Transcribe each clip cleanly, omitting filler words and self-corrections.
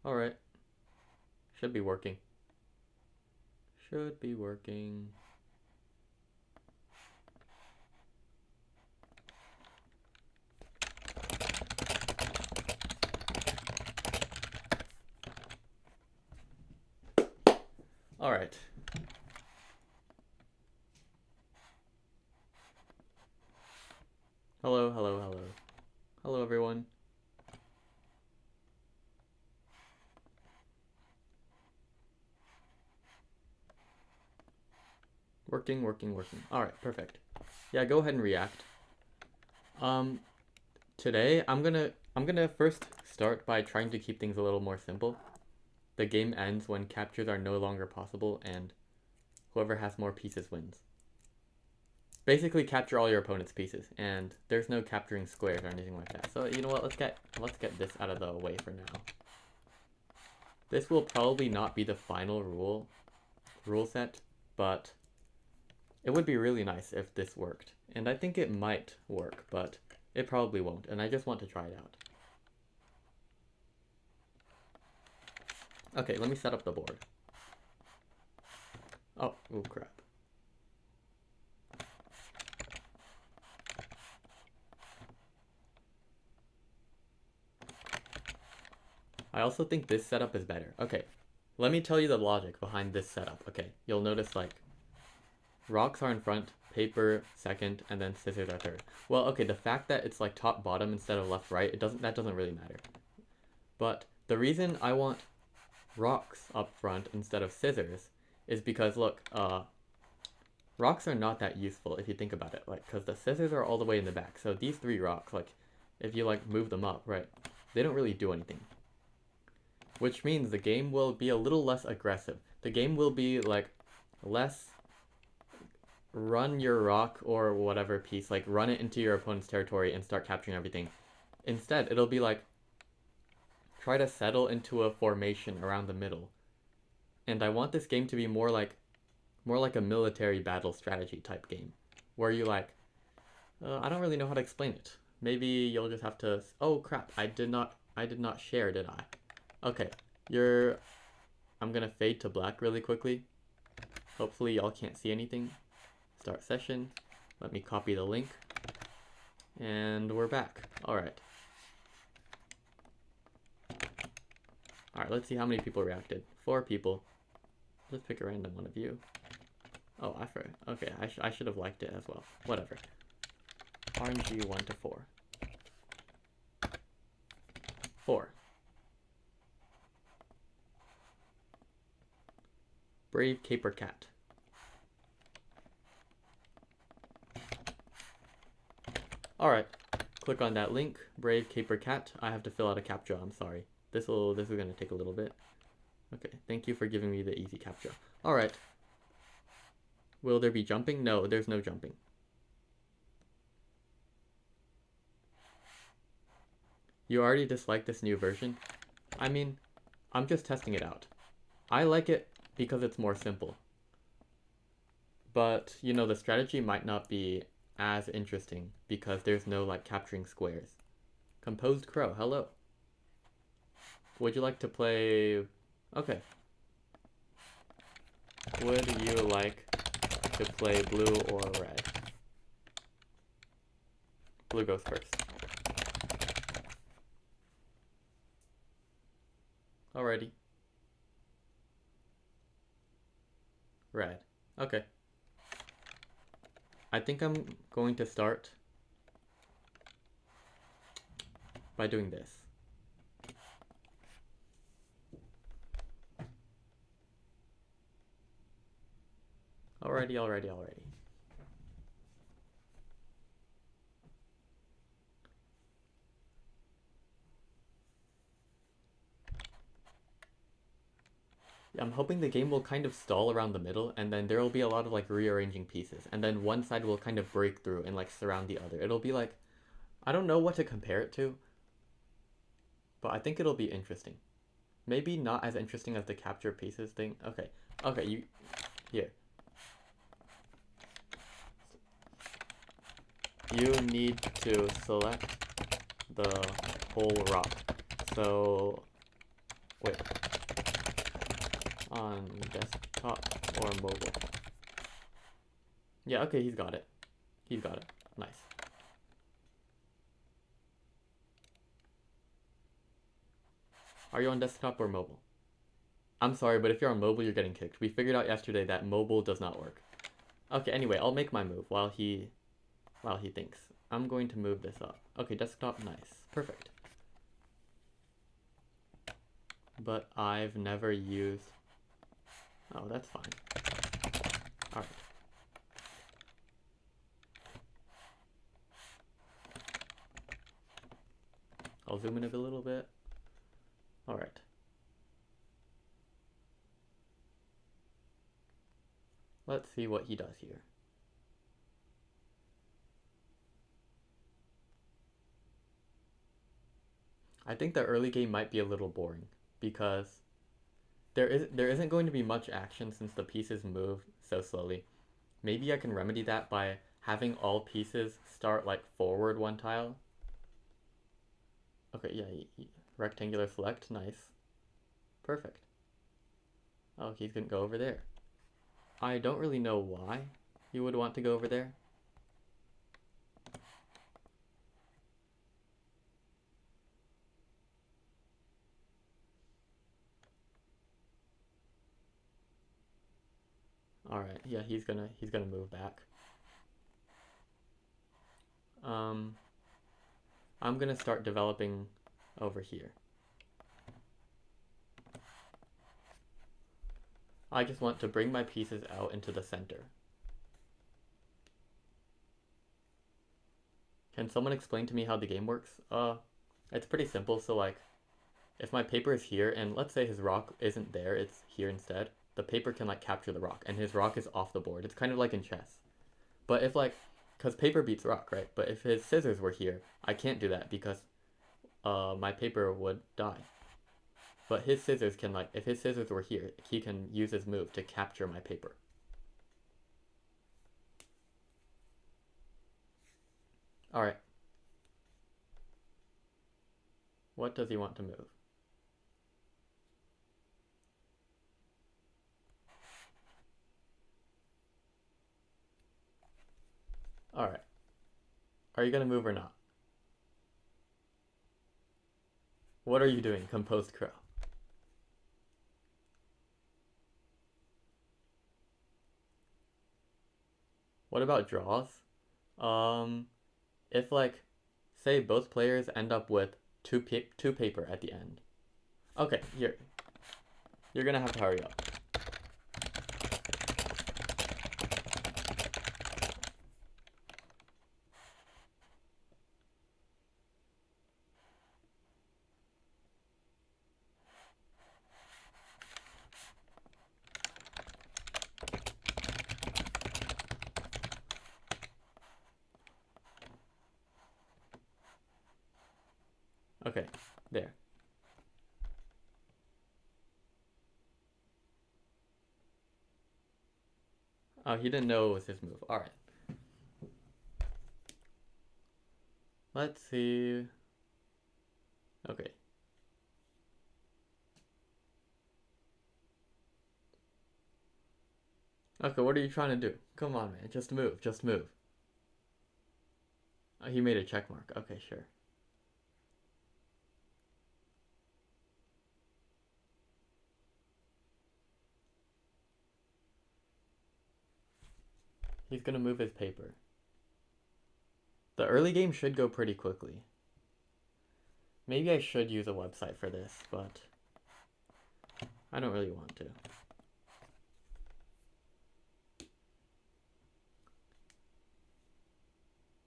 Alright. Should be working. Should be working. Alright. Hello, hello, hello. Hello, everyone. Working, working, working. Alright, perfect. Yeah, go ahead and react. Today I'm gonna first start by trying to keep things a little more simple. The game ends when captures are no longer possible and whoever has more pieces wins. Basically capture all your opponent's pieces, and there's no capturing squares or anything like that. So you know what, let's get this out of the way for now. This will probably not be the final rule set, but it would be really nice if this worked. And I think it might work, but it probably won't, and I just want to try it out. Okay, let me set up the board. Oh crap. I also think this setup is better. Okay, let me tell you the logic behind this setup. Okay, you'll notice like rocks are in front, paper second, and then scissors are third. Well, okay, the fact that it's like top bottom instead of left right, that doesn't really matter. But the reason I want rocks up front instead of scissors is because look, rocks are not that useful if you think about it, like, because the scissors are all the way in the back. So these three rocks, like, if you like move them up, right, they don't really do anything. Which means the game will be a little less aggressive. The game will be like less run your rock or whatever piece, like run it into your opponent's territory and start capturing everything. Instead, it'll be like try to settle into a formation around the middle. And I want this game to be more like a military battle strategy type game, where you like, I don't really know how to explain it. Maybe you'll just have to. Oh crap! I did not share, did I? Okay, I'm gonna fade to black really quickly. Hopefully y'all can't see anything. Start session. Let me copy the link. And we're back. Alright. Alright, let's see how many people reacted. 4 people. Let's pick a random one of you. Oh, I forgot. Okay, I should have liked it as well. Whatever. RNG 1 to 4. 4. Brave Caper Cat. Alright, click on that link, Brave Caper Cat. I have to fill out a CAPTCHA, I'm sorry. This is gonna take a little bit. Okay, thank you for giving me the easy CAPTCHA. Alright. Will there be jumping? No, there's no jumping. You already dislike this new version? I mean, I'm just testing it out. I like it because it's more simple. But, you know, the strategy might not be as interesting because there's no, like, capturing squares. Composed Crow, hello. Would you like to play... Okay. Would you like to play blue or red? Blue goes first. Alrighty. Red. Okay. I think I'm going to start by doing this. Alrighty. I'm hoping the game will kind of stall around the middle, and then there will be a lot of like rearranging pieces, and then one side will kind of break through and like surround the other. It'll be like, I don't know what to compare it to, but I think it'll be interesting. Maybe not as interesting as the capture pieces thing. Okay, here. You need to select the whole rock. So Wait. On desktop or mobile. Yeah, okay, he's got it. He's got it. Nice. Are you on desktop or mobile? I'm sorry, but if you're on mobile, you're getting kicked. We figured out yesterday that mobile does not work. Okay, anyway, I'll make my move while he thinks. I'm going to move this up. Okay, desktop, nice. Perfect. But I've never used... Oh, that's fine. Alright. I'll zoom in a little bit. Alright. Let's see what he does here. I think the early game might be a little boring because there isn't going to be much action since the pieces move so slowly. Maybe I can remedy that by having all pieces start like forward one tile. Okay, yeah, rectangular select, nice. Perfect. Oh, he's gonna go over there. I don't really know why you would want to go over there. Alright, yeah, he's gonna move back. I'm gonna start developing over here. I just want to bring my pieces out into the center. Can someone explain to me how the game works? It's pretty simple. So like, if my paper is here and let's say his rock isn't there, it's here instead, the paper can like capture the rock and his rock is off the board. It's kind of like in chess. But if like, because paper beats rock, right? But if his scissors were here, I can't do that because my paper would die. But his scissors can like, if his scissors were here, he can use his move to capture my paper. Alright. What does he want to move? Alright. Are you gonna move or not? What are you doing, Composed Crow? What about draws? If like, say both players end up with two paper at the end. Okay, you're gonna have to hurry up. Okay, there. Oh, he didn't know it was his move. Alright. Let's see. Okay. Okay, what are you trying to do? Come on, man. Just move. Just move. Oh, he made a check mark. Okay, sure. He's gonna move his paper. The early game should go pretty quickly. Maybe I should use a website for this, but I don't really want to.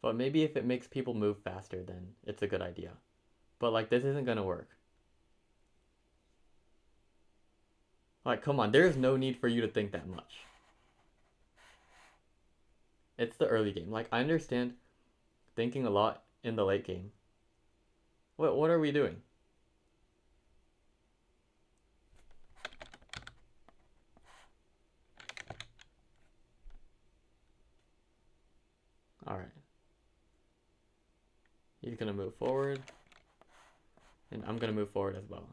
But maybe if it makes people move faster, then it's a good idea. But like, this isn't gonna work. Like, come on, there's no need for you to think that much. It's the early game. Like, I understand thinking a lot in the late game. What are we doing? Alright. He's gonna move forward. And I'm gonna move forward as well.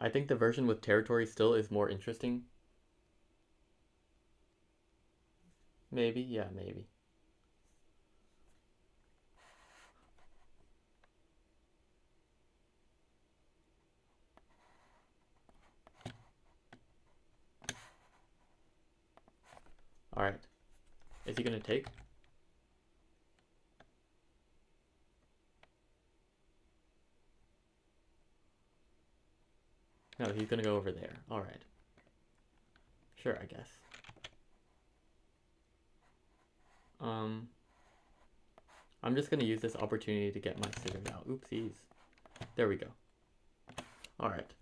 I think the version with territory still is more interesting. Maybe, yeah, maybe. Alright. Is he gonna take? No, he's gonna go over there. Alright. Sure, I guess. I'm just gonna use this opportunity to get my scissors out. Oopsies. There we go. Alright.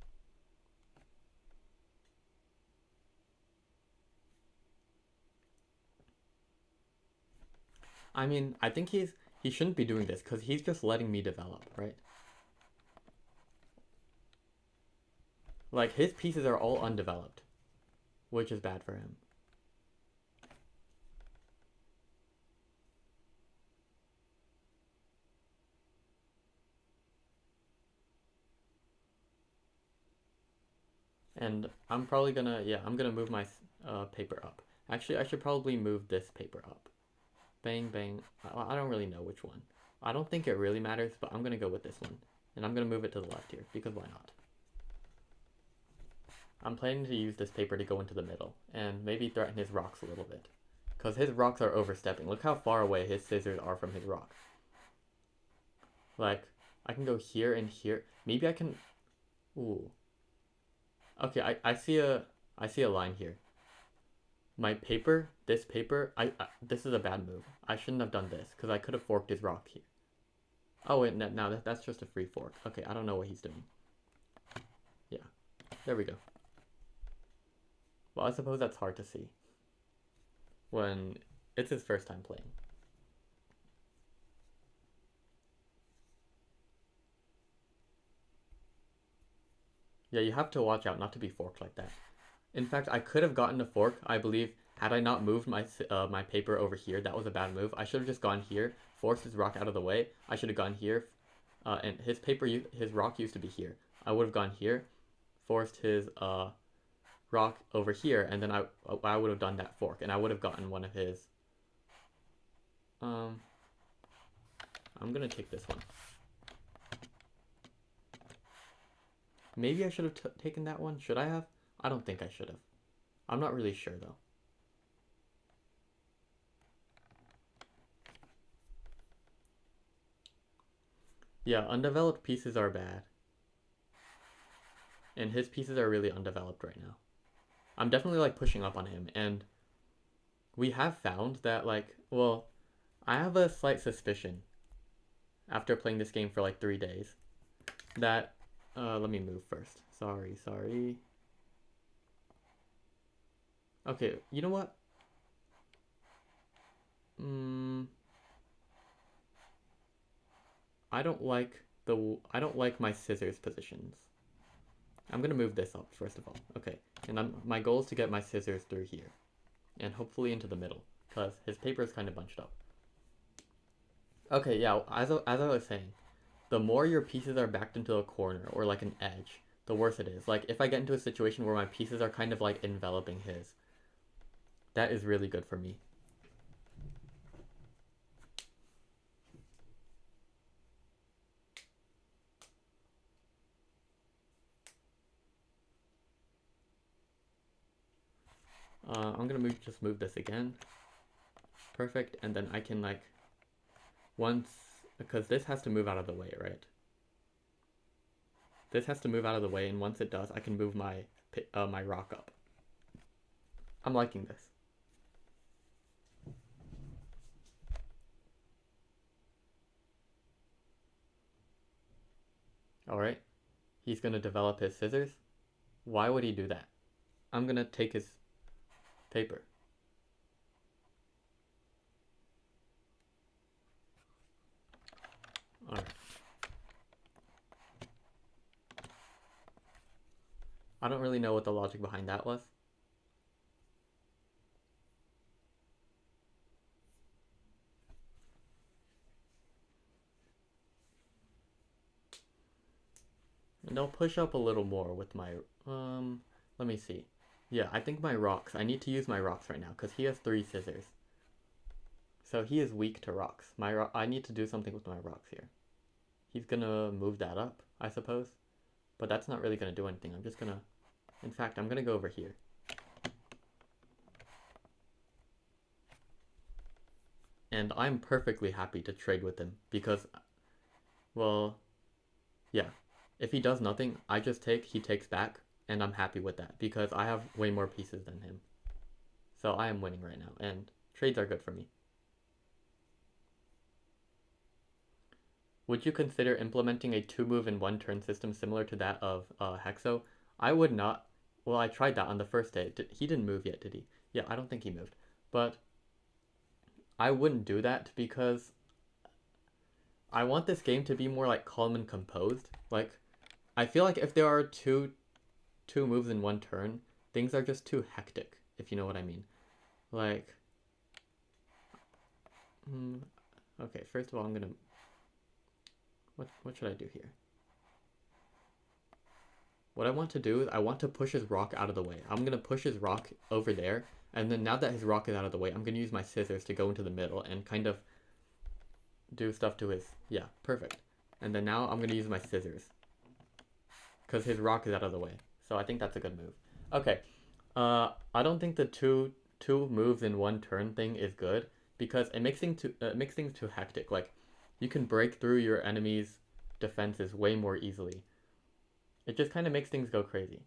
I mean, I think he shouldn't be doing this because he's just letting me develop, right? Like, his pieces are all undeveloped, which is bad for him. And I'm probably gonna, yeah, I'm gonna move my paper up. Actually, I should probably move this paper up. Bang, bang. I don't really know which one. I don't think it really matters, but I'm gonna go with this one. And I'm gonna move it to the left here, because why not? I'm planning to use this paper to go into the middle, and maybe threaten his rocks a little bit. Because his rocks are overstepping. Look how far away his scissors are from his rock. Like, I can go here and here. Maybe I can... Ooh. Okay, I see a line here. My paper, this paper, this is a bad move. I shouldn't have done this, because I could have forked his rock here. Oh wait, no, that's just a free fork. Okay, I don't know what he's doing. Yeah, there we go. Well, I suppose that's hard to see when it's his first time playing. Yeah, you have to watch out not to be forked like that. In fact, I could have gotten a fork, I believe, had I not moved my paper over here. That was a bad move. I should have just gone here, forced his rock out of the way. I should have gone here, and his rock used to be here. I would have gone here, forced his rock over here, and then I would have done that fork, and I would have gotten one of his. I'm gonna take this one. Maybe I should have taken that one. Should I have? I don't think I should have. I'm not really sure though. Yeah, undeveloped pieces are bad. And his pieces are really undeveloped right now. I'm definitely like pushing up on him, and we have found that like, well, I have a slight suspicion after playing this game for like 3 days that let me move first. Sorry. Okay, you know what? I don't like my scissors positions. I'm gonna move this up first of all. Okay, and my goal is to get my scissors through here, and hopefully into the middle, because his paper is kind of bunched up. Okay, yeah, as I was saying, the more your pieces are backed into a corner or like an edge, the worse it is. Like if I get into a situation where my pieces are kind of like enveloping his, that is really good for me. I'm gonna just move this again. Perfect, and then I can like, once, because this has to move out of the way, right? This has to move out of the way, and once it does, I can move my rock up. I'm liking this. Alright, he's gonna develop his scissors. Why would he do that? I'm gonna take his paper. Alright. I don't really know what the logic behind that was. And I'll push up a little more with my, let me see. Yeah, I think my rocks, I need to use my rocks right now because he has 3 scissors. So he is weak to rocks. I need to do something with my rocks here. He's gonna move that up, I suppose. But that's not really gonna do anything. I'm just gonna, in fact, I'm gonna go over here. And I'm perfectly happy to trade with him because, well, yeah. If he does nothing, I just take, he takes back, and I'm happy with that because I have way more pieces than him. So I am winning right now, and trades are good for me. Would you consider implementing a 2-move in 1 turn system similar to that of Hexo? I would not. Well, I tried that on the first day. He didn't move yet, did he? Yeah, I don't think he moved. But I wouldn't do that because I want this game to be more like calm and composed. Like, I feel like if there are two moves in 1 turn, things are just too hectic, if you know what I mean. Like, okay, first of all, I'm gonna, what should I do here? What I want to do is I want to push his rock out of the way. I'm gonna push his rock over there, and then now that his rock is out of the way, I'm gonna use my scissors to go into the middle and kind of do stuff to his, yeah, perfect. And then now I'm gonna use my scissors because his rock is out of the way. So I think that's a good move. Okay, I don't think the two moves in 1 turn thing is good because it makes things too hectic. Like, you can break through your enemy's defenses way more easily. It just kind of makes things go crazy.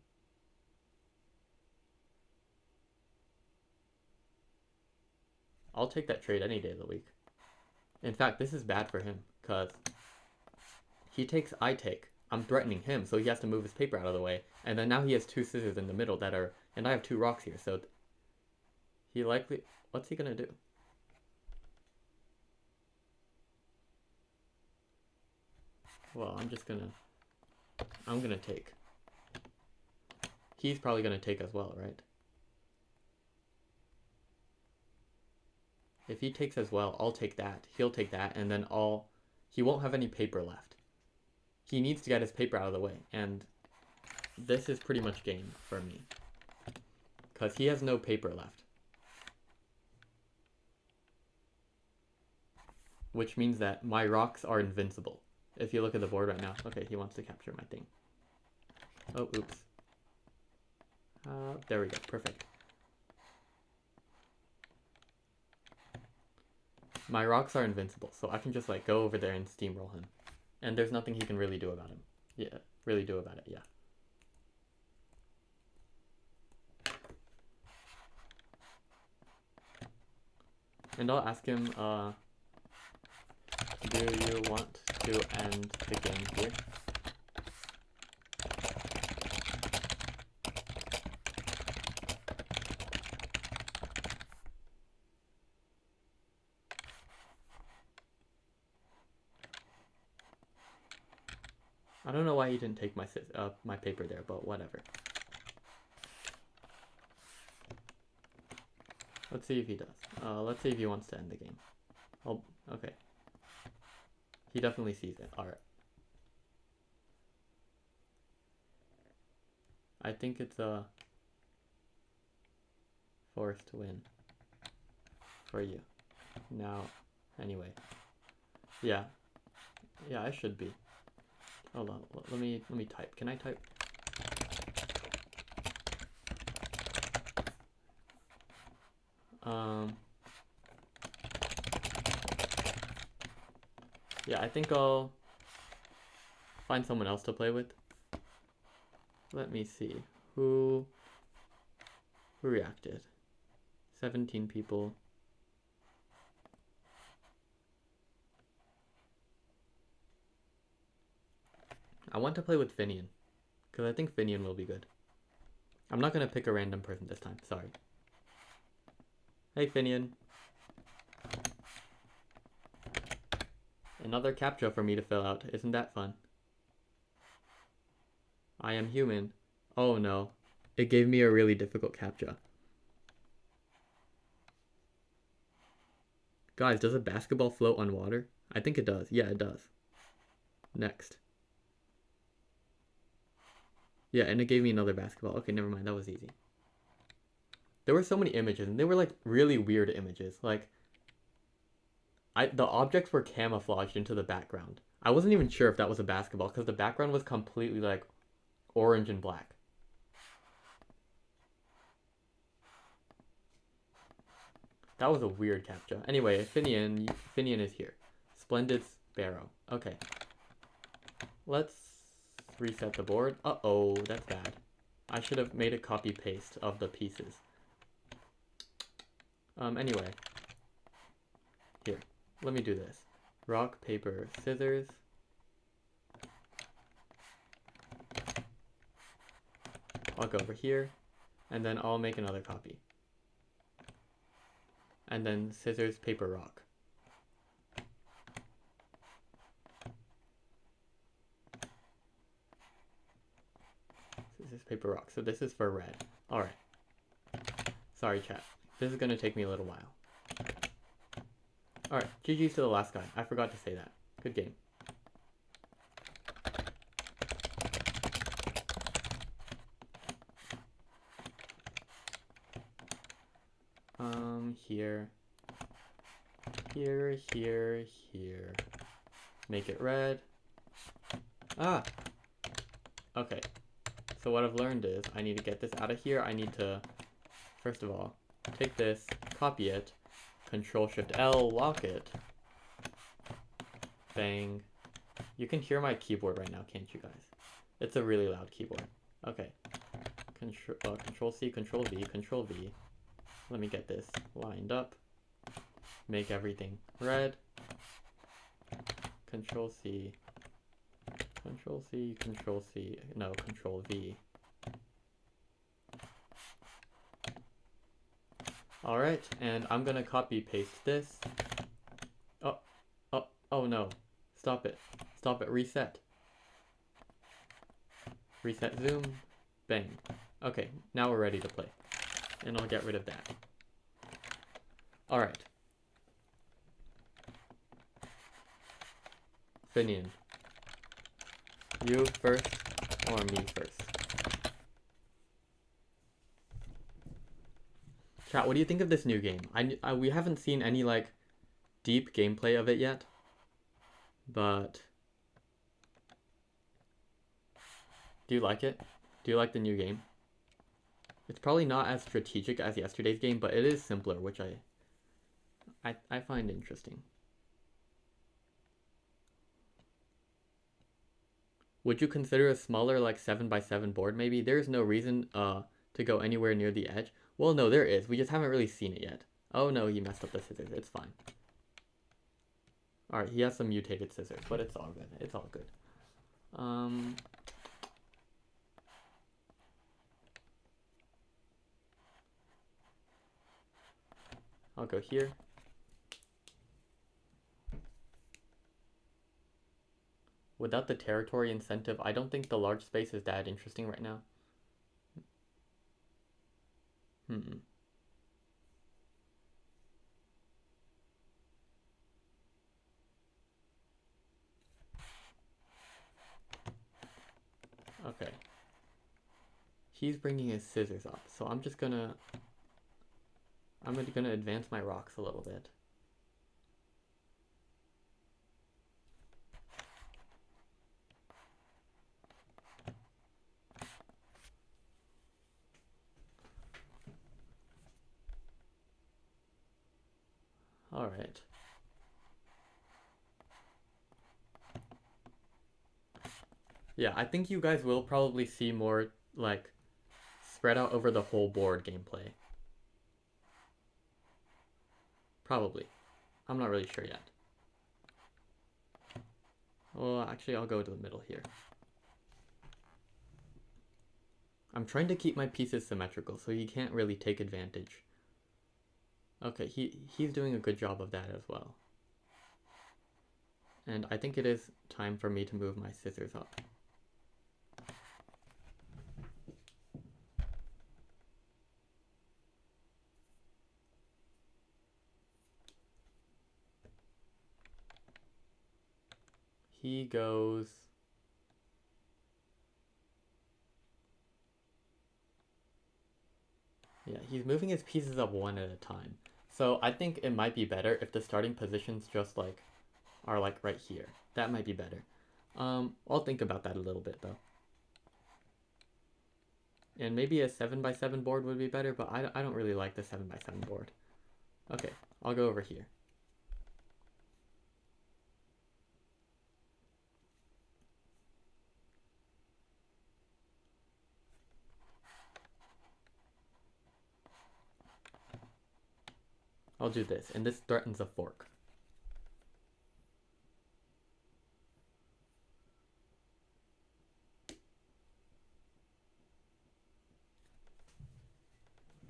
I'll take that trade any day of the week. In fact, this is bad for him because he takes, I take. I'm threatening him, so he has to move his paper out of the way. And then now he has 2 scissors in the middle that are, and I have 2 rocks here, so he likely, what's he gonna do? Well, I'm gonna take. He's probably gonna take as well, right? If he takes as well, I'll take that. He'll take that, and then he won't have any paper left. He needs to get his paper out of the way, and this is pretty much game for me. Because he has no paper left. Which means that my rocks are invincible. If you look at the board right now. Okay, he wants to capture my thing. Oh, oops. There we go, perfect. My rocks are invincible, so I can just like go over there and steamroll him. And there's nothing he can really do about him. Yeah, really do about it, yeah. And I'll ask him, do you want to end the game here? I don't know why he didn't take my paper there, but whatever. Let's see if he does. Let's see if he wants to end the game. Oh, okay. He definitely sees it. Alright. I think it's a forced win for you. Now, anyway. Yeah. Yeah, I should be. Hold on. Let me type. Can I type? Yeah, I think I'll find someone else to play with. Let me see. Who reacted? 17 people. I want to play with Finian, because I think Finian will be good. I'm not going to pick a random person this time, sorry. Hey Finian. Another CAPTCHA for me to fill out, isn't that fun? I am human. Oh no, it gave me a really difficult CAPTCHA. Guys, does a basketball float on water? I think it does. Yeah, it does. Next. Yeah, and it gave me another basketball. Okay, never mind. That was easy. There were so many images, and they were like really weird images. Like, the objects were camouflaged into the background. I wasn't even sure if that was a basketball because the background was completely like orange and black. That was a weird captcha. Anyway, Finian is here. Splendid Sparrow. Okay. Let's reset the board. Uh-oh, that's bad. I should have made a copy paste of the pieces. Anyway. Here, let me do this. Rock, paper, scissors. I'll go over here, and then I'll make another copy. And then scissors, paper, rock. Scissors, paper, rock. So this is for red. Alright. Sorry, chat. This is gonna take me a little while. Alright, GG's to the last guy. I forgot to say that. Good game. Here. Here, here, here. Make it red. Ah! Okay. So what I've learned is I need to get this out of here. I need to, first of all, take this, copy it, Control-Shift-L, lock it. Bang. You can hear my keyboard right now, can't you guys? It's a really loud keyboard. Okay. Control-C, Control-V, Control-V. Let me get this lined up. Make everything red. Control-C. Control-C, Control-C, no, Control-V. Alright, and I'm gonna copy-paste this. Oh no. Stop it. Stop it, reset. Reset zoom. Bang. Okay, now we're ready to play. And I'll get rid of that. Alright. Finian. You first or me first? Chat, what do you think of this new game? We haven't seen any like deep gameplay of it yet. But do you like it? Do you like the new game? It's probably not as strategic as yesterday's game, but it is simpler, which I find interesting. Would you consider a smaller like 7x7 board maybe? There's no reason to go anywhere near the edge. Well, no, there is. We just haven't really seen it yet. Oh no, he messed up the scissors. It's fine. Alright, he has some mutated scissors, but it's all good. It's all good. I'll go here. Without the territory incentive, I don't think the large space is that interesting right now. Okay. He's bringing his scissors up, so I'm gonna advance my rocks a little bit. Alright. Yeah, I think you guys will probably see more, like, spread out over the whole board gameplay. Probably. I'm not really sure yet. Well, actually, I'll go to the middle here. I'm trying to keep my pieces symmetrical, so he can't really take advantage. Okay, he's doing a good job of that as well. And I think it is time for me to move my scissors up. He goes he's moving his pieces up one at a time. So I think it might be better if the starting positions just like are like right here. That might be better. I'll think about that a little bit though. And maybe a 7x7 board would be better, but I don't really like the 7x7 board. Okay, I'll go over here. I'll do this, and this threatens a fork.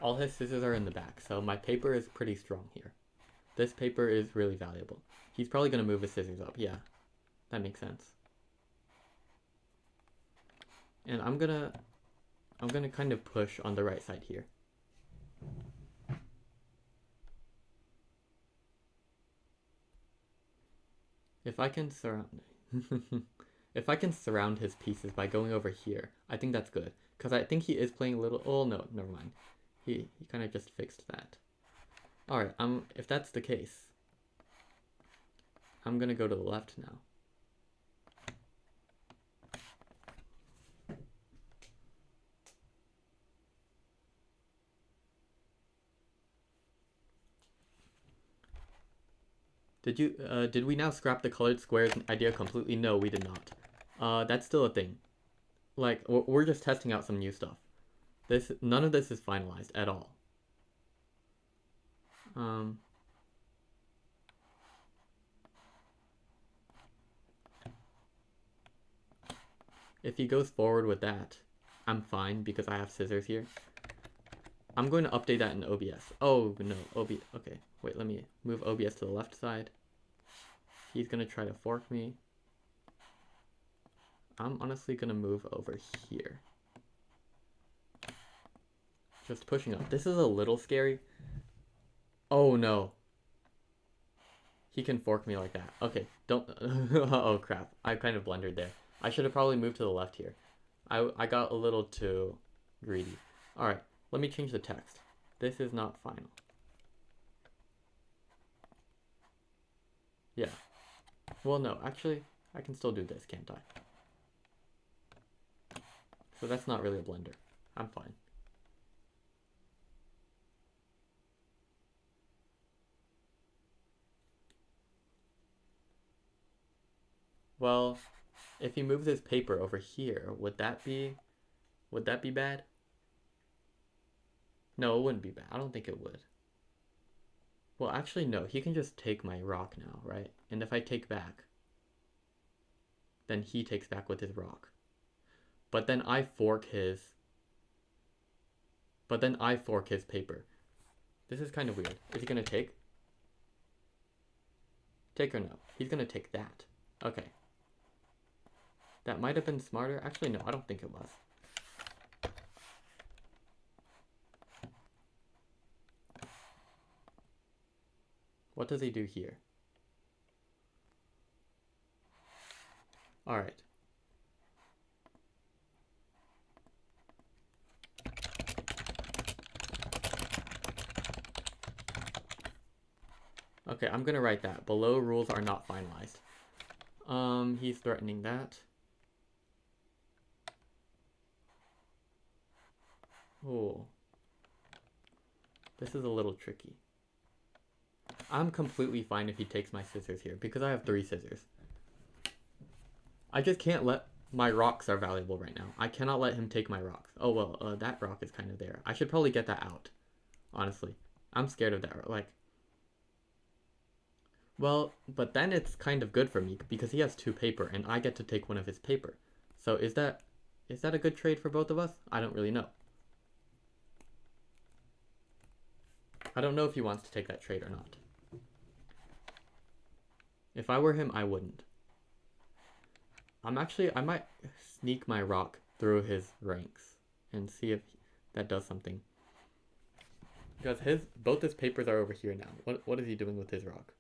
All his scissors are in the back, so my paper is pretty strong here. This paper is really valuable. He's probably going to move his scissors up. Yeah, that makes sense. And I'm gonna kind of push on the right side here. If I can surround if I can surround his pieces by going over here, I think that's good. Because I think he is playing a little... Oh, no, never mind. He kind of just fixed that. Alright, if that's the case, I'm gonna go to the left now. Did we now scrap the colored squares idea completely? No, we did not. That's still a thing. Like, we're just testing out some new stuff. None of this is finalized at all. If he goes forward with that, I'm fine because I have scissors here. I'm going to update that in OBS. Oh, no, okay, wait, let me move OBS to the left side. He's going to try to fork me. I'm honestly going to move over here. Just pushing up. This is a little scary. Oh, no. He can fork me like that. Okay, don't... Oh, crap. I kind of blundered there. I should have probably moved to the left here. I got a little too greedy. Alright, let me change the text. This is not final. Yeah. Well, no, actually, I can still do this, can't I? So that's not really a blender. I'm fine. Well, if he moves his paper over here, would that be bad? No, it wouldn't be bad. I don't think it would. Well, actually, no. He can just take my rock now, right? And if I take back, then he takes back with his rock. But then I fork his... But then I fork his paper. This is kind of weird. Is he gonna take? Take or no? He's gonna take that. Okay. That might have been smarter. Actually, no, I don't think it was. What does he do here? Alright. Okay, I'm gonna write that. Below rules are not finalized. He's threatening that. Oh. This is a little tricky. I'm completely fine if he takes my scissors here, because I have 3 scissors. I just can't let... My rocks are valuable right now. I cannot let him take my rocks. Oh, well, that rock is kind of there. I should probably get that out, honestly. I'm scared of that, like... Well, but then it's kind of good for me, because he has 2 paper, and I get to take one of his paper. So is that a good trade for both of us? I don't really know. I don't know if he wants to take that trade or not. If I were him, I wouldn't. I might sneak my rock through his ranks and see if that does something. Because both his papers are over here now. What is he doing with his rock?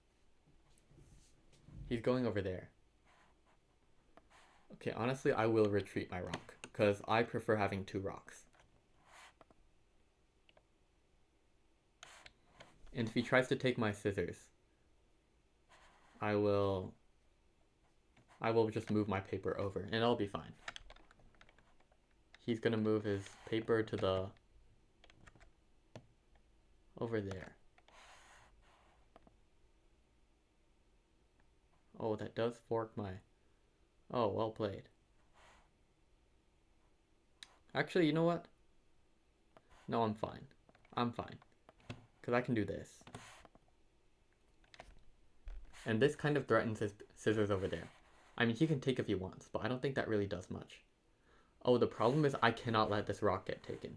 He's going over there. Okay, honestly, I will retreat my rock, because I prefer having 2 rocks. And if he tries to take my scissors, I will just move my paper over and I'll be fine. He's gonna move his paper to the over there. Oh, that does fork my... Oh, well played. Actually, you know what? No, I'm fine. I'm fine. Because I can do this. And this kind of threatens his scissors over there. I mean, he can take if he wants, but I don't think that really does much. Oh, the problem is I cannot let this rock get taken.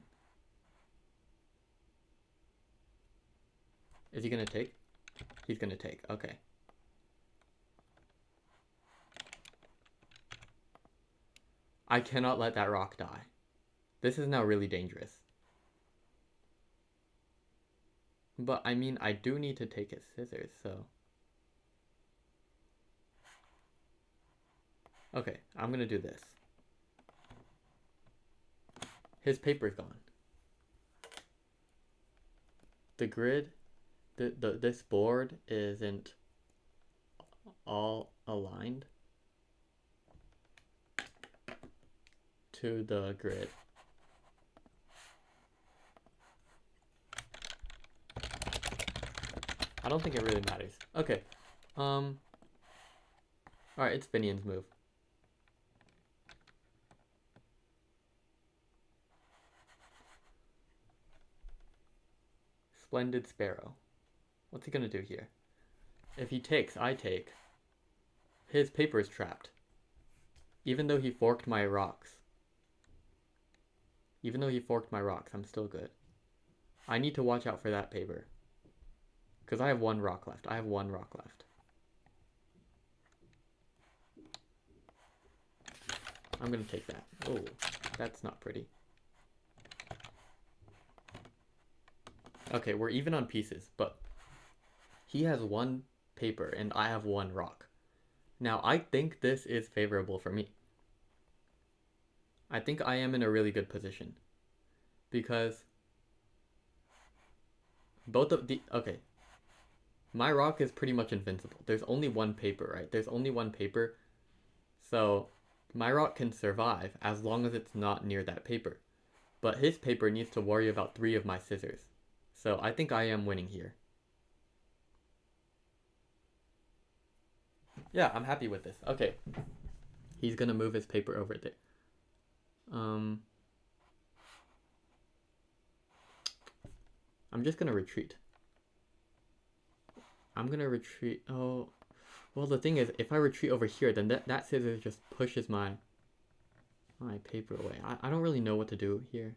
Is he gonna take? He's gonna take, okay. I cannot let that rock die. This is now really dangerous. But, I mean, I do need to take his scissors, so... Okay, I'm gonna do this. His paper's gone. The grid, this board isn't all aligned to the grid. I don't think it really matters. Okay. Alright, it's Finian's move. Splendid Sparrow. What's he gonna do here? If he takes, I take. His paper is trapped. Even though he forked my rocks. Even though he forked my rocks, I'm still good. I need to watch out for that paper. Because I have one rock left. I have one rock left. I'm gonna take that. Oh, that's not pretty. Okay, we're even on pieces, but he has one paper and I have one rock. Now, I think this is favorable for me. I think I am in a really good position. Because both of the... Okay. My rock is pretty much invincible. There's only one paper, right? There's only one paper. So, my rock can survive as long as it's not near that paper. But his paper needs to worry about 3 of my scissors. So, I think I am winning here. Yeah, I'm happy with this. Okay. He's gonna move his paper over there. I'm just gonna retreat. I'm gonna retreat. Oh, well, the thing is, if I retreat over here, then that scissors just pushes my paper away. I don't really know what to do here.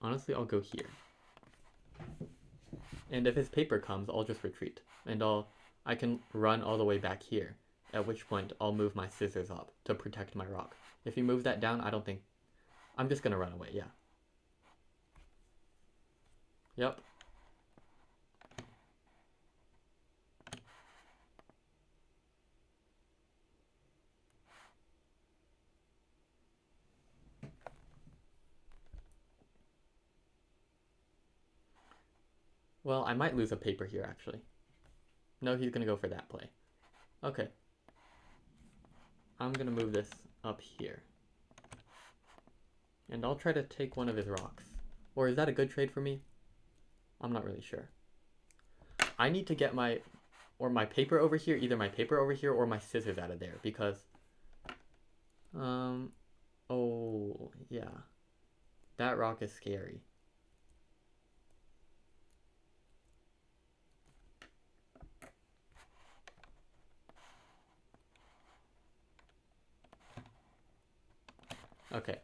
Honestly, I'll go here. And if his paper comes, I'll just retreat. And I can run all the way back here. At which point, I'll move my scissors up to protect my rock. If he moves that down, I don't think... I'm just gonna run away, yeah. Yep. Well, I might lose a paper here, actually. No, he's gonna go for that play. Okay. I'm gonna move this up here. And I'll try to take one of his rocks. Or is that a good trade for me? I'm not really sure. I need to get my paper over here, either my paper over here or my scissors out of there, because... Oh, yeah. That rock is scary. Okay.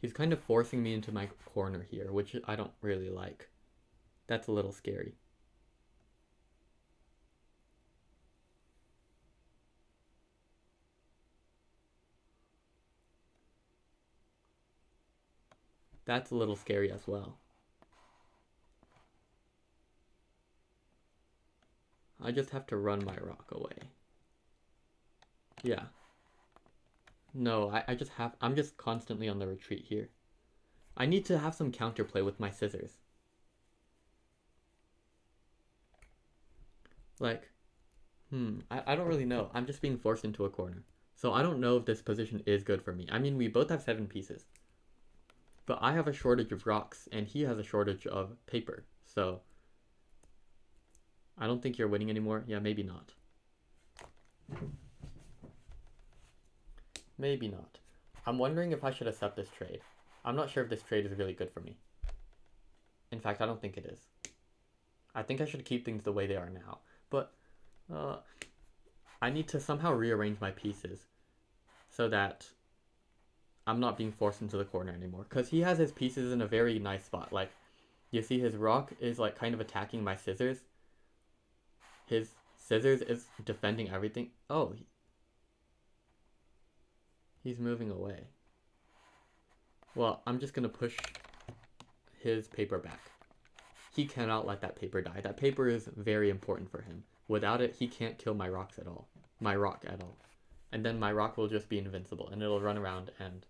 He's kind of forcing me into my corner here, which I don't really like. That's a little scary. That's a little scary as well. I just have to run my rock away. Yeah. No, I'm just constantly on the retreat here. I need to have some counterplay with my scissors. Like, I don't really know. I'm just being forced into a corner. So I don't know if this position is good for me. I mean, we both have 7 pieces. But I have a shortage of rocks, and he has a shortage of paper. So I don't think you're winning anymore. Yeah, maybe not. Maybe not. I'm wondering if I should accept this trade. I'm not sure if this trade is really good for me. In fact, I don't think it is. I think I should keep things the way they are now. But I need to somehow rearrange my pieces so that I'm not being forced into the corner anymore. Because he has his pieces in a very nice spot. Like, you see his rock is like kind of attacking my scissors. His scissors is defending everything. Oh, he's moving away. Well, I'm just going to push his paper back. He cannot let that paper die. That paper is very important for him. Without it, he can't kill my rocks at all. My rock at all. And then my rock will just be invincible, and it'll run around and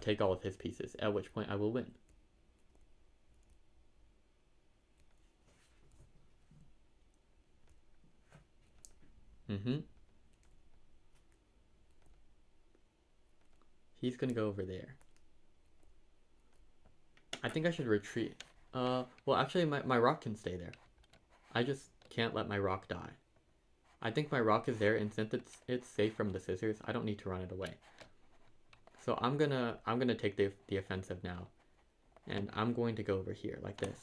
take all of his pieces, at which point I will win. He's gonna go over there. I think I should retreat. Well, actually, my rock can stay there. I just can't let my rock die. I think my rock is there, and since it's safe from the scissors, I don't need to run it away. So I'm gonna take the offensive now, and I'm going to go over here like this.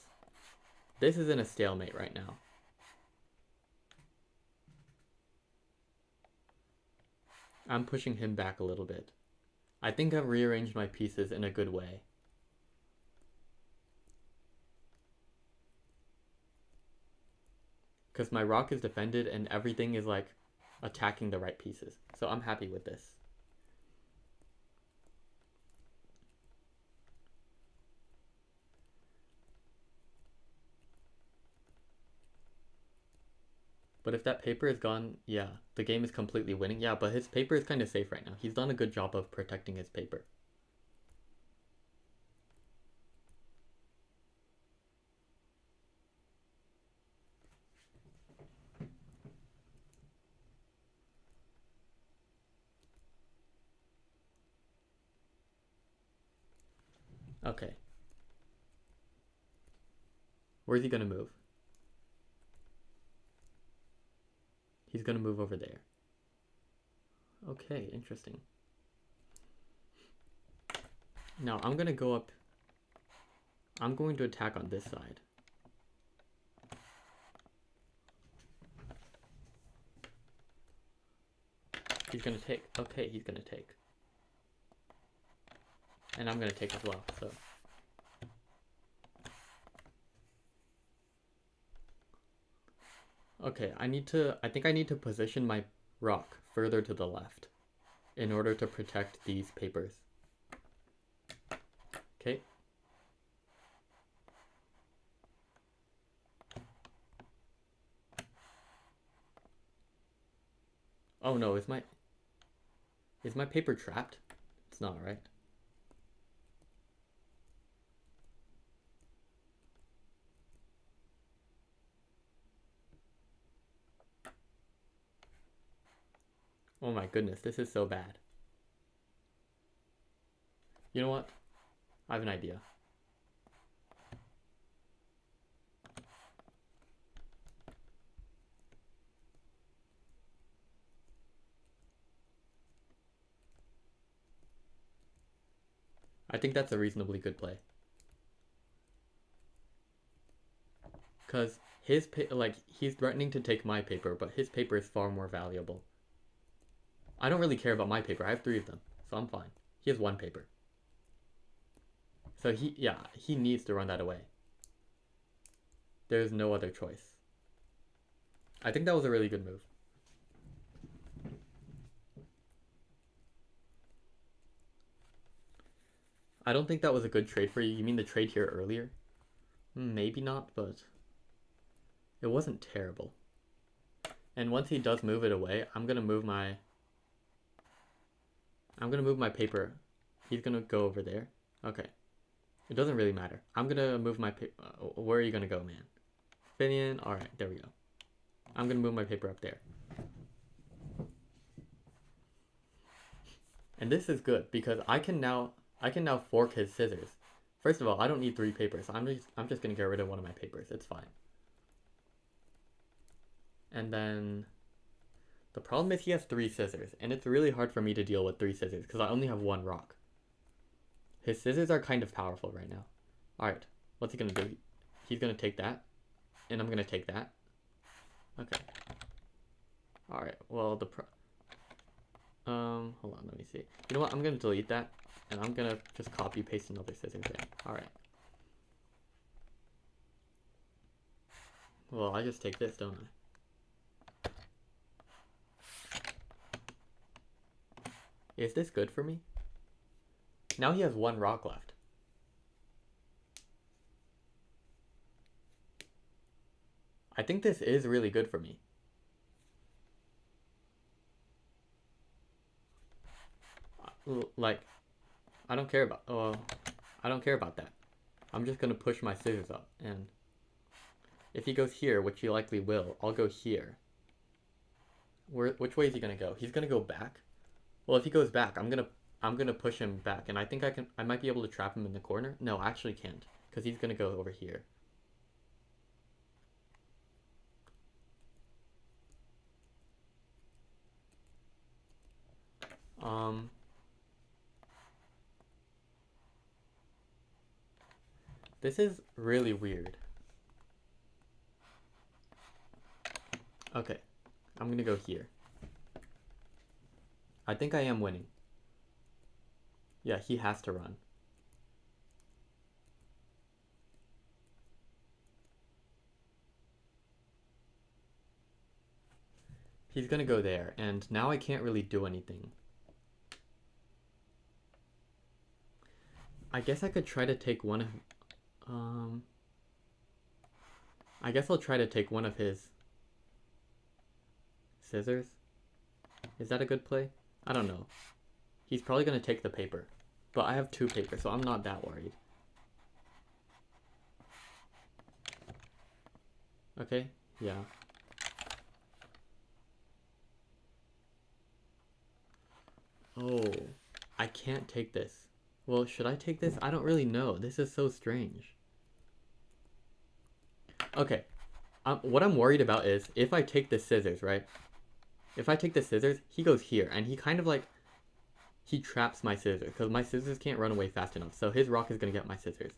This is in a stalemate right now. I'm pushing him back a little bit. I think I've rearranged my pieces in a good way. Because my rock is defended and everything is like attacking the right pieces. So I'm happy with this. But if that paper is gone, yeah, the game is completely winning. Yeah, but his paper is kind of safe right now. He's done a good job of protecting his paper. Okay. Where's he gonna move? He's gonna move over there. Okay, interesting. Now I'm gonna go up. I'm going to attack on this side. He's gonna take. Okay, he's gonna take. And I'm gonna take as well, so. Okay, I think I need to position my rock further to the left in order to protect these papers. Okay. Oh no, is my paper trapped? It's not, right? Oh my goodness, this is so bad. You know what? I have an idea. I think that's a reasonably good play. Because he's threatening to take my paper, but his paper is far more valuable. I don't really care about my paper. I have 3 of them, so I'm fine. He has 1 paper. So he needs to run that away. There's no other choice. I think that was a really good move. I don't think that was a good trade for you. You mean the trade here earlier? Maybe not, but it wasn't terrible. And once he does move it away, I'm gonna move my I'm gonna move my paper. He's gonna go over there. Okay. It doesn't really matter. I'm gonna move my paper. Where are you gonna go, man? Finian. All right, there we go. I'm gonna move my paper up there. And this is good because I can now fork his scissors. First of all, I don't need 3 papers. I'm just gonna get rid of one of my papers. It's fine. And then the problem is he has 3 scissors, and it's really hard for me to deal with 3 scissors because I only have 1 rock. His scissors are kind of powerful right now. Alright, what's he gonna do? He's gonna take that, and I'm gonna take that. Okay. Alright, well, hold on, let me see. You know what, I'm gonna delete that, and I'm gonna just copy paste another scissors in. Alright. Well, I just take this, don't I? Is this good for me? Now he has 1 rock left. I think this is really good for me. Like, I don't care about that. I'm just gonna push my scissors up, and if he goes here, which he likely will, I'll go here. Which way is he gonna go? He's gonna go back. Well, if he goes back, I'm gonna push him back, and I think I might be able to trap him in the corner. No, I actually can't, because he's gonna go over here. This is really weird. Okay, I'm gonna go here. I think I am winning. Yeah, he has to run. He's gonna go there, and now I can't really do anything. I guess I could try to take one of... I guess I'll try to take one of his scissors. Is that a good play? I don't know. He's probably gonna take the paper. But I have 2 papers, so I'm not that worried. Okay, yeah. Oh, I can't take this. Well, should I take this? I don't really know. This is so strange. Okay, what I'm worried about is if I take the scissors, right? If I take the scissors, he goes here, and he kind of like, he traps my scissors, because my scissors can't run away fast enough, so his rock is going to get my scissors.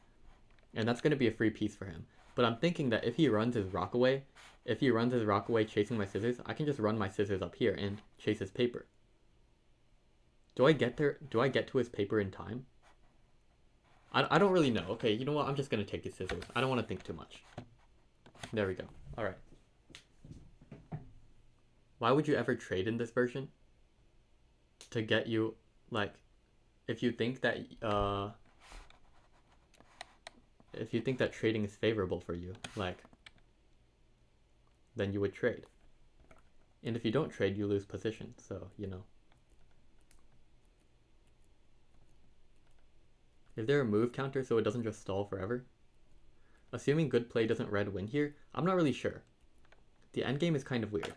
And that's going to be a free piece for him. But I'm thinking that if he runs his rock away, chasing my scissors, I can just run my scissors up here and chase his paper. Do I get there? Do I get to his paper in time? I don't really know. Okay, you know what? I'm just going to take his scissors. I don't want to think too much. There we go. Alright. Why would you ever trade in this version? To get you, like, if you think that trading is favorable for you, like, then you would trade. And if you don't trade, you lose position, so, you know. Is there a move counter so it doesn't just stall forever? Assuming good play doesn't red win here, I'm not really sure. The endgame is kind of weird.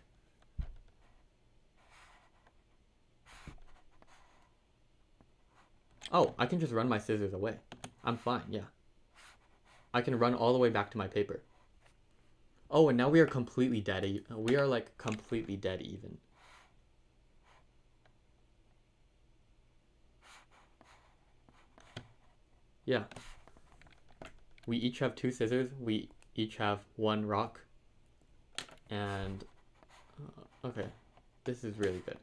Oh, I can just run my scissors away. I'm fine, yeah. I can run all the way back to my paper. Oh, and now we are completely dead. We are like completely dead even. Yeah. We each have 2 scissors. We each have 1 rock. And... okay. This is really good.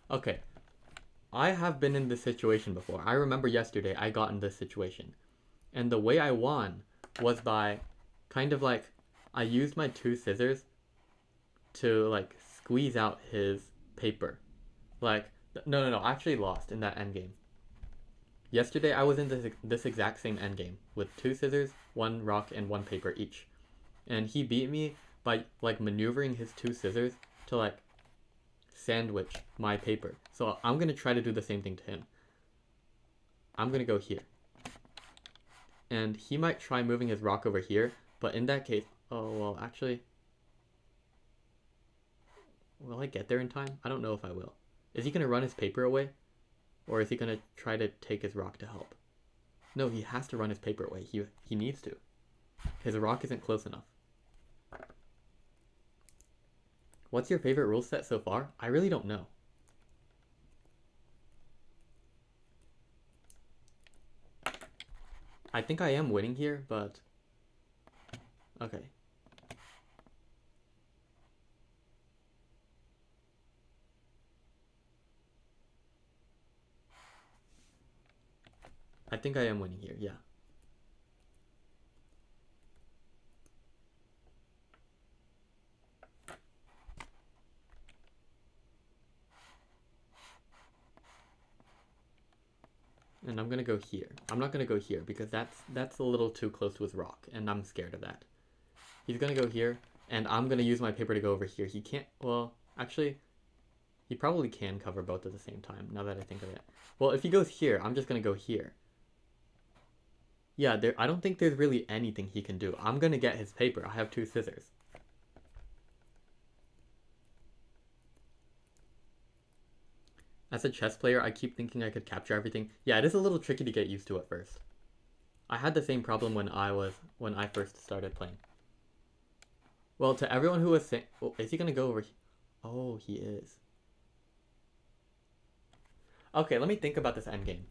Okay. I have been in this situation before. I remember yesterday I got in this situation. And the way I won was by kind of like, I used my 2 scissors to like squeeze out his paper. Like, no, I actually lost in that endgame. Yesterday I was in this exact same endgame with 2 scissors, 1 rock, and 1 paper each. And he beat me by like maneuvering his 2 scissors to like sandwich my paper. So I'm gonna try to do the same thing to him. I'm gonna go here. And he might try moving his rock over here, but in that case, oh well, actually, will I get there in time? I don't know if I will. Is he gonna run his paper away? Or is he gonna try to take his rock to help? No, he has to run his paper away. He needs to. His rock isn't close enough. What's your favorite rule set so far? I really don't know. I think I am winning here, but... Okay. I think I am winning here, yeah. And I'm gonna go here. I'm not gonna go here because that's a little too close to his rock, and I'm scared of that. He's gonna go here, and I'm gonna use my paper to go over here. He can't, well, actually, he probably can cover both at the same time, now that I think of it. Well, if he goes here, I'm just gonna go here. Yeah, I don't think there's really anything he can do. I'm gonna get his paper. I have 2 scissors. As a chess player, I keep thinking I could capture everything. Yeah, it is a little tricky to get used to at first. I had the same problem when I first started playing. Well, to everyone who was saying, oh, is he gonna go over here? Oh, he is. Okay, let me think about this endgame.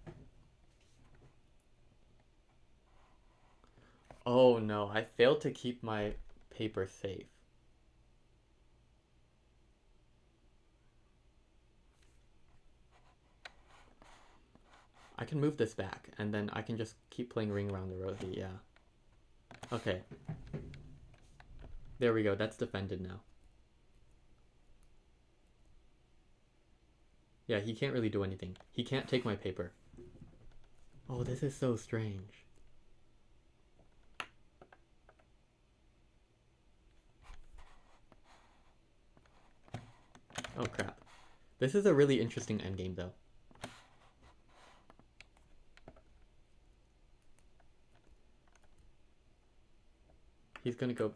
Oh no, I failed to keep my paper safe. I can move this back, and then I can just keep playing Ring Around the Rosie, yeah. Okay. There we go, that's defended now. Yeah, he can't really do anything. He can't take my paper. Oh, this is so strange. Oh crap. This is a really interesting endgame though. He's gonna go...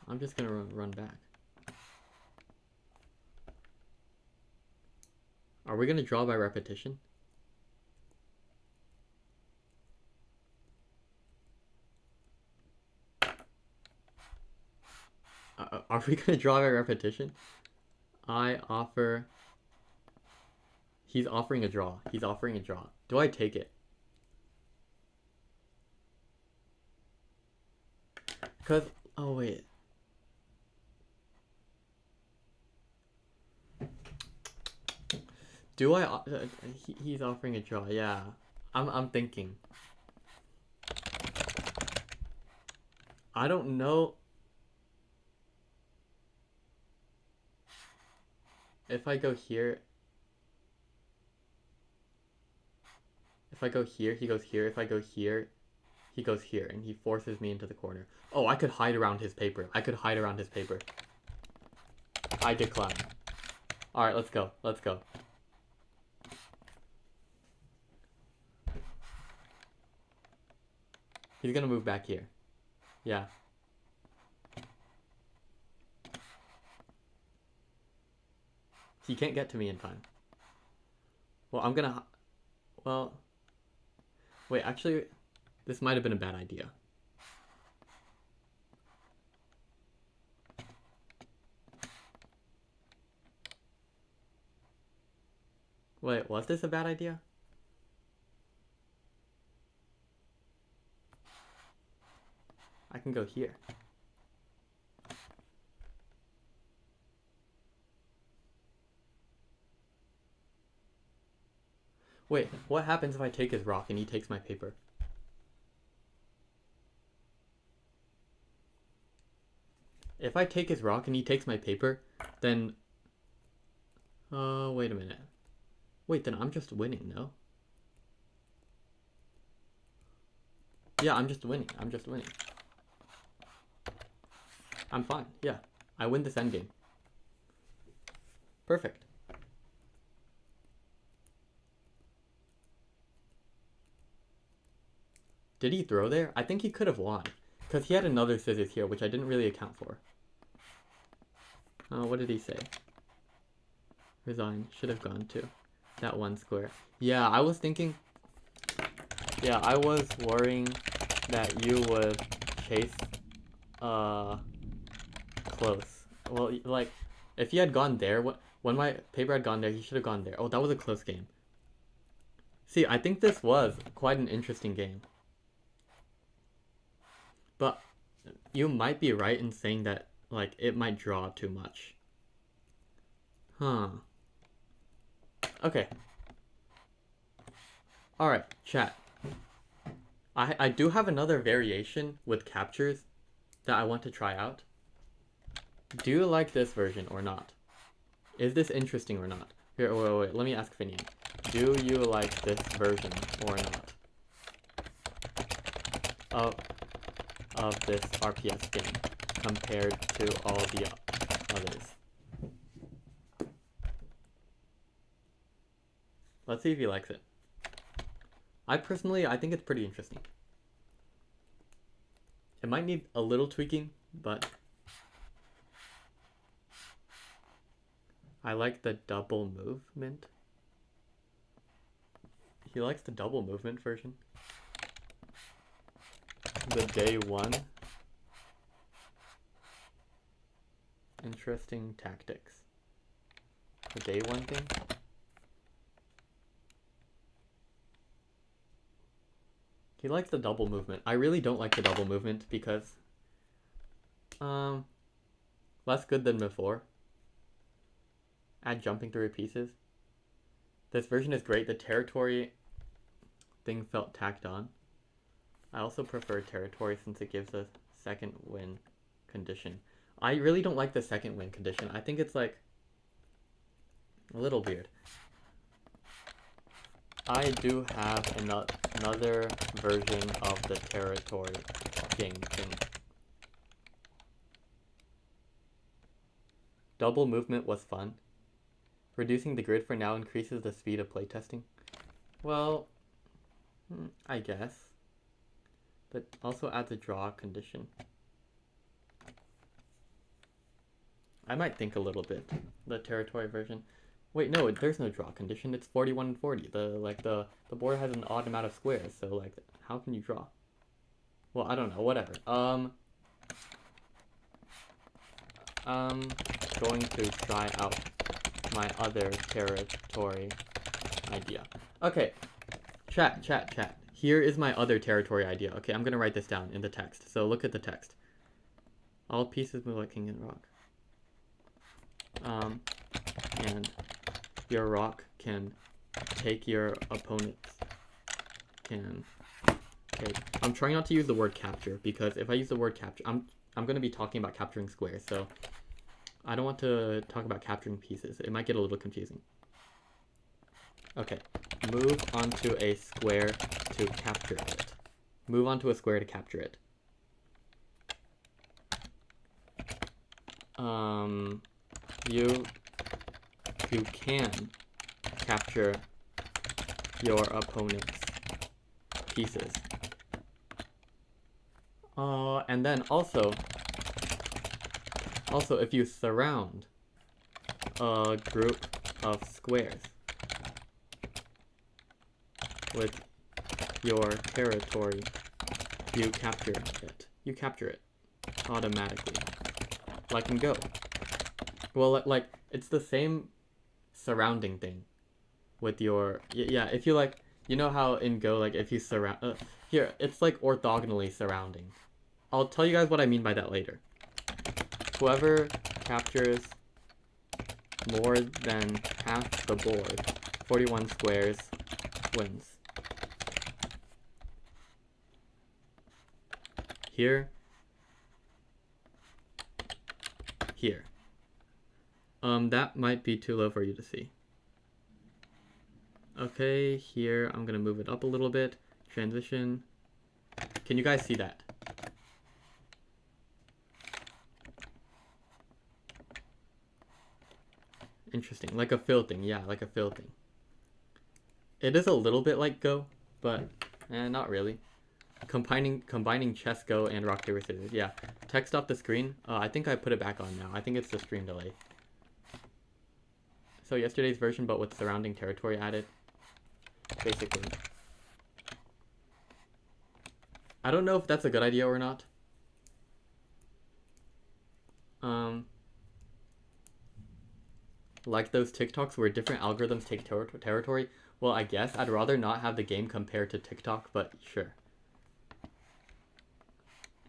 I'm just gonna run back. Are we gonna draw by repetition? Are we gonna draw by repetition? I offer... He's offering a draw. He's offering a draw. Do I take it? Because... Oh, wait. Do I... he's offering a draw, yeah. I'm thinking. I don't know... If I go here... If I go here, he goes here. If I go here, he goes here. And he forces me into the corner. Oh, I could hide around his paper. I could hide around his paper. I decline. Alright, let's go. Let's go. He's gonna move back here. Yeah. He can't get to me in time. Well, I'm gonna... Well... Wait, actually, this might have been a bad idea. Wait, was this a bad idea? I can go here. Wait, what happens if I take his rock and he takes my paper? If I take his rock and he takes my paper, then... wait a minute. Wait, then I'm just winning, no? Yeah, I'm just winning. I'm just winning. I'm fine. Yeah. I win this endgame. Perfect. Did he throw there? I think he could have won. Because he had another scissors here, which I didn't really account for. Oh, what did he say? Resign. Should have gone to that one square. Yeah, I was thinking... Yeah, I was worrying that you would chase... close. Well, like, if he had gone there... When my paper had gone there, he should have gone there. Oh, that was a close game. See, I think this was quite an interesting game. But you might be right in saying that, like, it might draw too much. Huh. Okay. Alright, chat. I do have another variation with captures that I want to try out. Do you like this version or not? Is this interesting or not? Here, wait, let me ask Finian. Do you like this version or not? Of this RPS game compared to all the others. Let's see if he likes it. I think it's pretty interesting. It might need a little tweaking, but I like the double movement. He likes the double movement version. The day one. Interesting tactics. The day one thing. He likes the double movement. I really don't like the double movement because less good than before. Add jumping through pieces. This version is great. The territory thing felt tacked on. I also prefer territory since it gives a second win condition. I really don't like the second win condition. I think it's like a little weird. I do have another version of the territory game thing. Double movement was fun. Reducing the grid for now increases the speed of playtesting. Well, I guess. But also adds a draw condition. I might think a little bit. The territory version. Wait, no, there's no draw condition. It's 41 and 40. The board has an odd amount of squares, so like, how can you draw? Well, I don't know. Whatever. Going to try out my other territory idea. Okay, chat. Here is my other territory idea. Okay, I'm gonna write this down in the text. So look at the text. All pieces move like king and rock. And your rock can take your opponent's can take. I'm trying not to use the word capture because if I use the word capture, I'm gonna be talking about capturing squares. So I don't want to talk about capturing pieces. It might get a little confusing. Okay, move onto a square to capture it. Move onto a square to capture it. You can capture your opponent's pieces. And then also if you surround a group of squares with your territory, you capture it. You capture it automatically. Like in Go. Well, like, it's the same surrounding thing with your... Yeah, if you, like... You know how in Go, like, if you surround... here, it's, like, orthogonally surrounding. I'll tell you guys what I mean by that later. Whoever captures more than half the board, 41 squares, wins. Here. Here. That might be too low for you to see. Okay, here, I'm gonna move it up a little bit. Transition. Can you guys see that? Interesting. Like a fill thing. Yeah, like a fill thing. It is a little bit like Go, but not really. Combining chess, Go, and rock, paper, scissors. Yeah. Text off the screen. I think I put it back on now. I think it's the stream delay. So yesterday's version, but with surrounding territory added. Basically. I don't know if that's a good idea or not. Like those TikToks where different algorithms take territory. Well, I guess I'd rather not have the game compared to TikTok, but sure.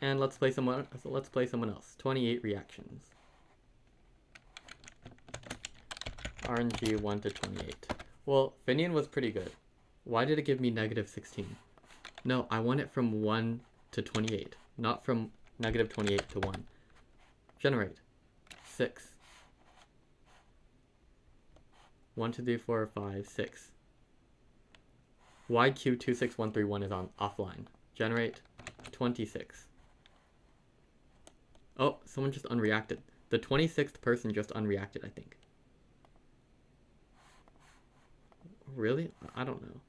And let's play someone else. 28 reactions. RNG 1 to 28. Well, Finian was pretty good. Why did it give me negative 16? No, I want it from 1 to 28, not from negative 28 to 1. Generate. 6. 1, 2, 3, 4, 5, 6. YQ26131 is on offline. Generate 26. Oh, someone just unreacted. The 26th person just unreacted, I think. Really? I don't know.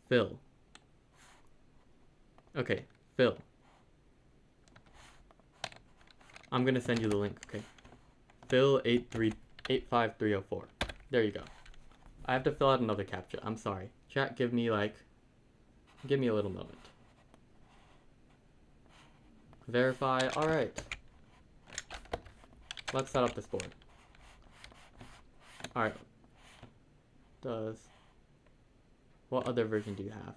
Phil. Okay, Phil. I'm gonna send you the link, okay? Phil85304. There you go. I have to fill out another CAPTCHA. I'm sorry. Chat, give me a little moment. Verify. Alright. Let's set up this board. Alright. What other version do you have?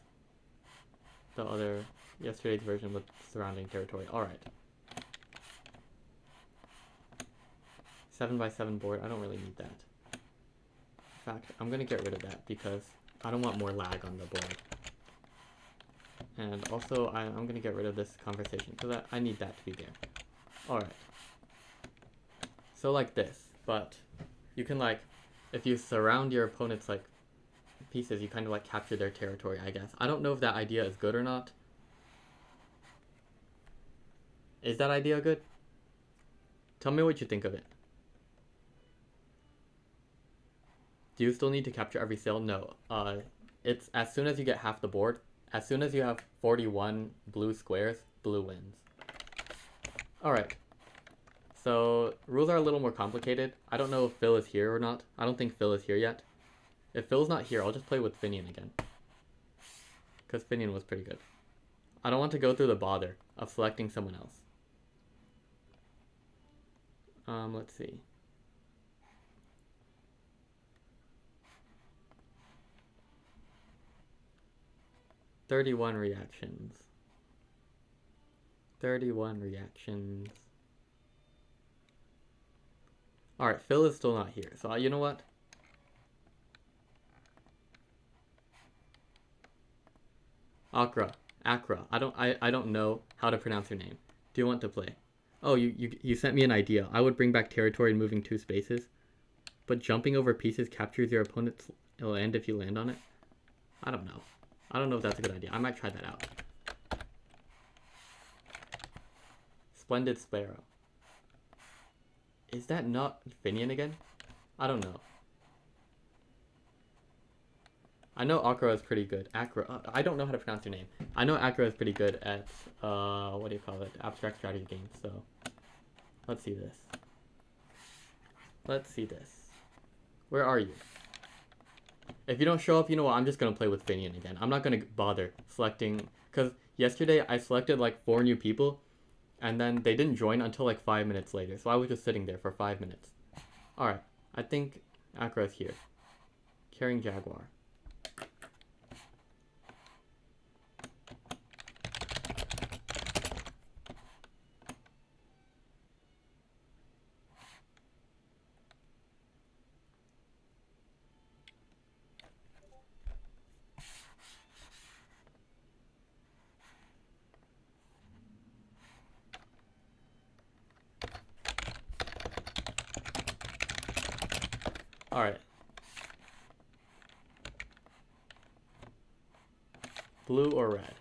Yesterday's version with surrounding territory. Alright. 7x7 board. I don't really need that. In fact, I'm gonna get rid of that because I don't want more lag on the board. And also, I'm gonna get rid of this conversation because I need that to be there. Alright. So like this, but you can if you surround your opponent's pieces, you kind of capture their territory, I guess. I don't know if that idea is good or not. Is that idea good? Tell me what you think of it. Do you still need to capture every cell? No. It's as soon as you get half the board, as soon as you have 41 blue squares, blue wins. Alright. So, rules are a little more complicated. I don't know if Phil is here or not. I don't think Phil is here yet. If Phil's not here, I'll just play with Finian again. Because Finian was pretty good. I don't want to go through the bother of selecting someone else. Let's see. "31 reactions. 31 reactions. Alright, Phil is still not here. So, you know what? Akra. I don't know how to pronounce your name. Do you want to play? Oh, you sent me an idea. I would bring back territory and moving 2 spaces. But jumping over pieces captures your opponent's land if you land on it? I don't know. I don't know if that's a good idea. I might try that out. Splendid Sparrow. Is that not Finian again? I don't know. I know Akra is pretty good. Akra. I don't know how to pronounce your name. I know Akra is pretty good at, what do you call it? Abstract strategy games, so. Let's see this. Let's see this. Where are you? If you don't show up, you know what? I'm just gonna play with Finian again. I'm not gonna bother selecting, because yesterday I selected 4 new people, and then they didn't join until 5 minutes later, so I was just sitting there for 5 minutes. Alright, I think Akra is here. Carrying Jaguar. Alright. Blue or red?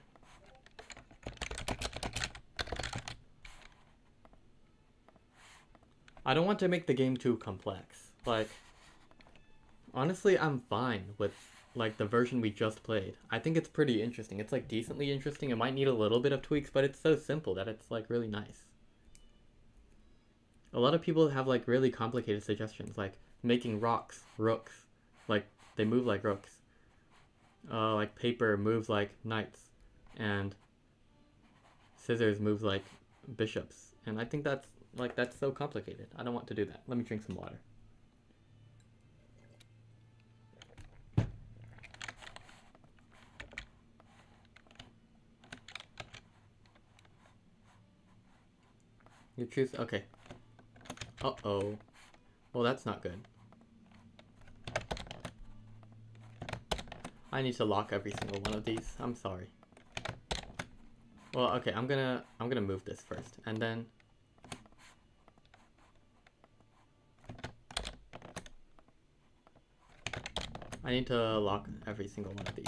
I don't want to make the game too complex. Like, honestly, I'm fine with like the version we just played. I think it's pretty interesting. It's like decently interesting. It might need a little bit of tweaks, but it's so simple that it's like really nice. A lot of people have like really complicated suggestions, like making rocks rooks, like they move like rooks. Like paper moves like knights, and scissors moves like bishops. And I think that's so complicated. I don't want to do that. Let me drink some water. You choose. Okay. Uh-oh. Well, that's not good. I need to lock every single one of these. I'm sorry. Well, okay, I'm gonna move this first, and then I need to lock every single one of these.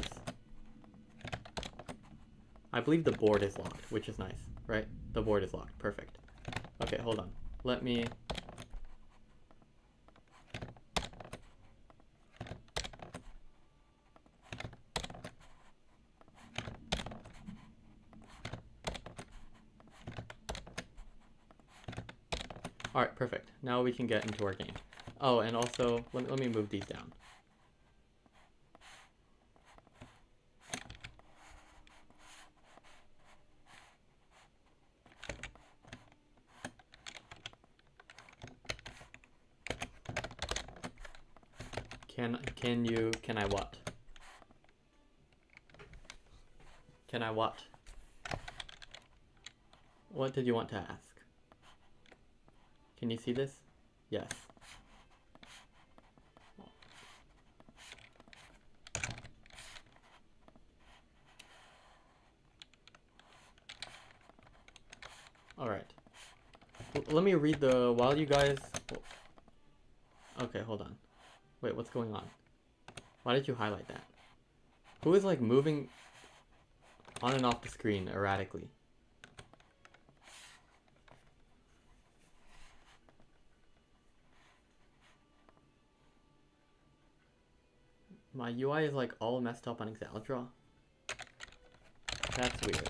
I believe the board is locked, which is nice, right? The board is locked. Perfect. Okay, hold on. Let me... Alright, perfect. Now we can get into our game. Oh, and also, let me move these down. Can I what? Can I what? What did you want to ask? Can you see this? Yes. Alright. Let me read while you guys... Okay, hold on. Wait, what's going on? Why did you highlight that? Who is like moving on and off the screen erratically? My UI is like all messed up on Exalydraw. That's weird.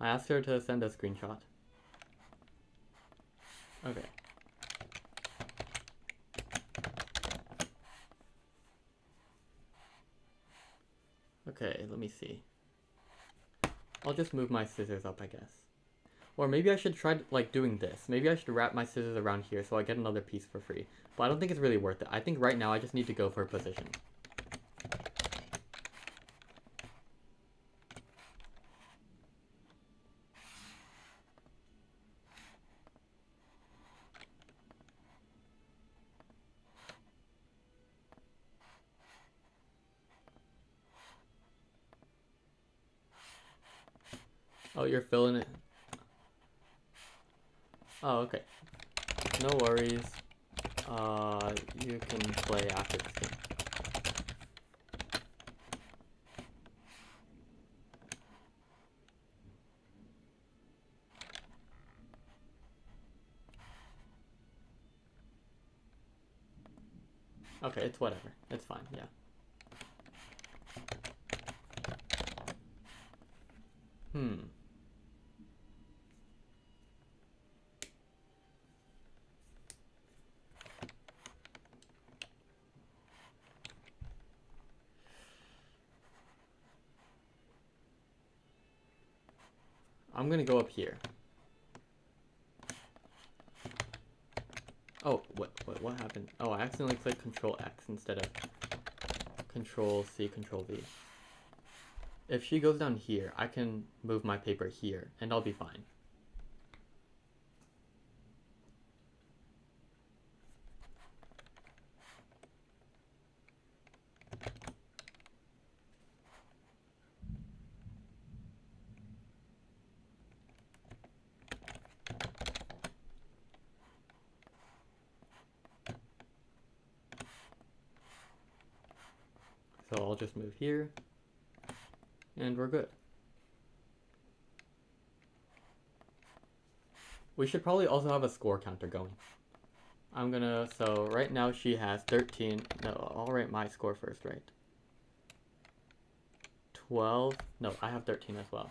I asked her to send a screenshot. Okay. Okay, let me see. I'll just move my scissors up, I guess. Or maybe I should try like doing this. Maybe I should wrap my scissors around here so I get another piece for free. But I don't think it's really worth it. I think right now I just need to go for a position. Oh, you're filling it. Oh, okay. No worries. You can play after this game. Okay, it's whatever. It's fine, yeah. I'm gonna go up here. Oh, what happened? Oh, I accidentally clicked Control X instead of Control C, Control V. If she goes down here, I can move my paper here, and I'll be fine. So I'll just move here. And we're good. We should probably also have a score counter going. So right now she has 13. No, I'll write my score first, right? 12. No, I have 13 as well.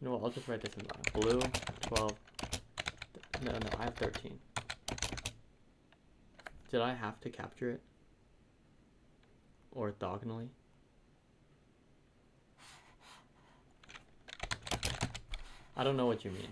You know what? I'll just write this in blue. 12. No, I have 13. Did I have to capture it? Orthogonally? I don't know what you mean.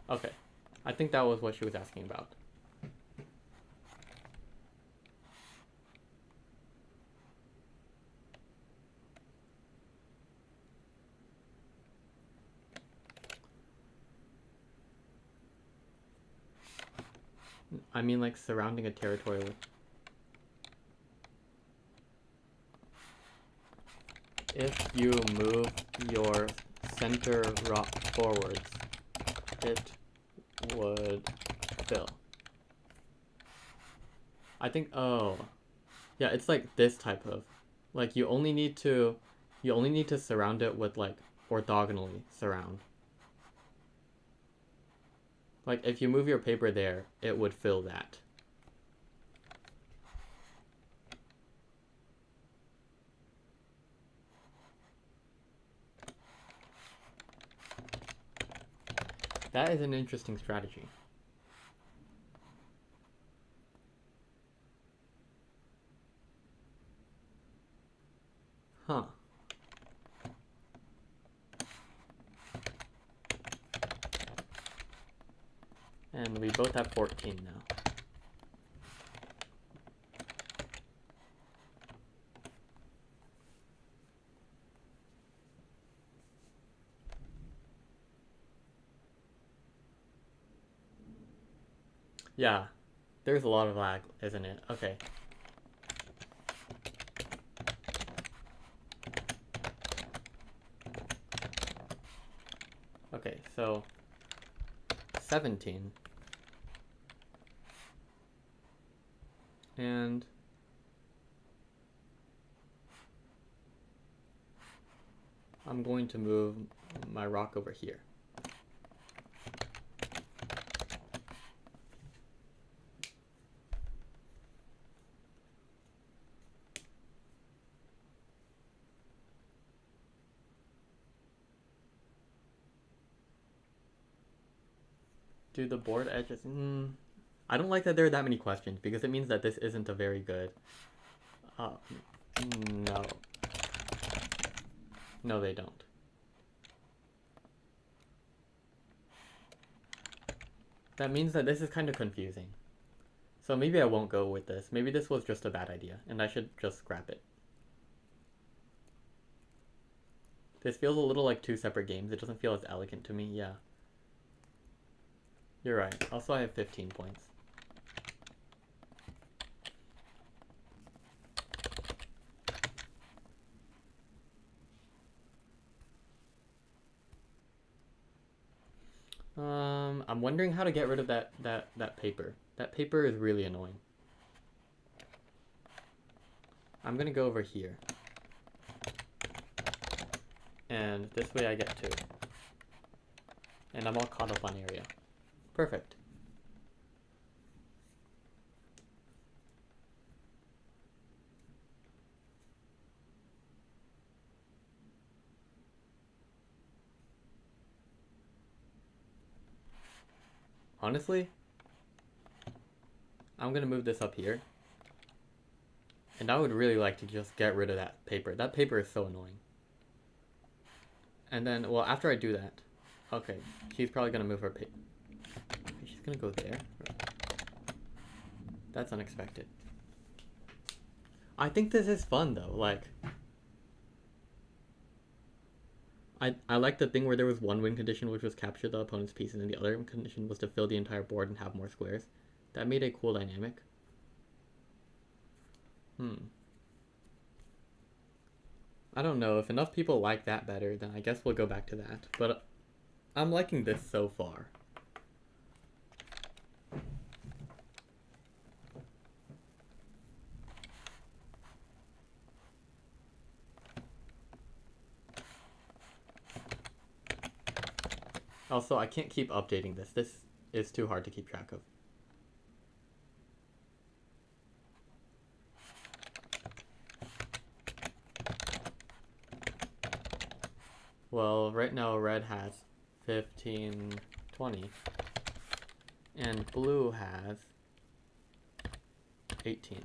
Okay, I think that was what she was asking about. I mean, like, surrounding a territory with... If you move your center rock forwards, it would fill. I think, oh, yeah, it's like this type of, like, you only need to surround it with, like, orthogonally surround. Like, if you move your paper there, it would fill that. That is an interesting strategy. Huh. And we both have 14 now. Yeah, there's a lot of lag, isn't it? Okay. Okay, so 17. And I'm going to move my rock over here. Do the board edges... I don't like that there are that many questions, because it means that this isn't a very good... No. No, they don't. That means that this is kind of confusing. So maybe I won't go with this. Maybe this was just a bad idea, and I should just scrap it. This feels a little like two separate games. It doesn't feel as elegant to me, yeah. You're right. Also, I have 15 points. I'm wondering how to get rid of that paper. That paper is really annoying. I'm gonna go over here. And this way I get 2. And I'm all caught up on area. Perfect. Honestly, I'm gonna move this up here. And I would really like to just get rid of that paper. That paper is so annoying. And then, well, after I do that, okay, she's probably gonna move her paper. She's gonna go there. That's unexpected. I think this is fun though. Like, I like the thing where there was one win condition which was capture the opponent's pieces, and the other condition was to fill the entire board and have more squares. That made a cool dynamic. I don't know, if enough people like that better, then I guess we'll go back to that. But I'm liking this so far. Also, I can't keep updating this. This is too hard to keep track of. Well, right now red has 15, 20. And blue has 18.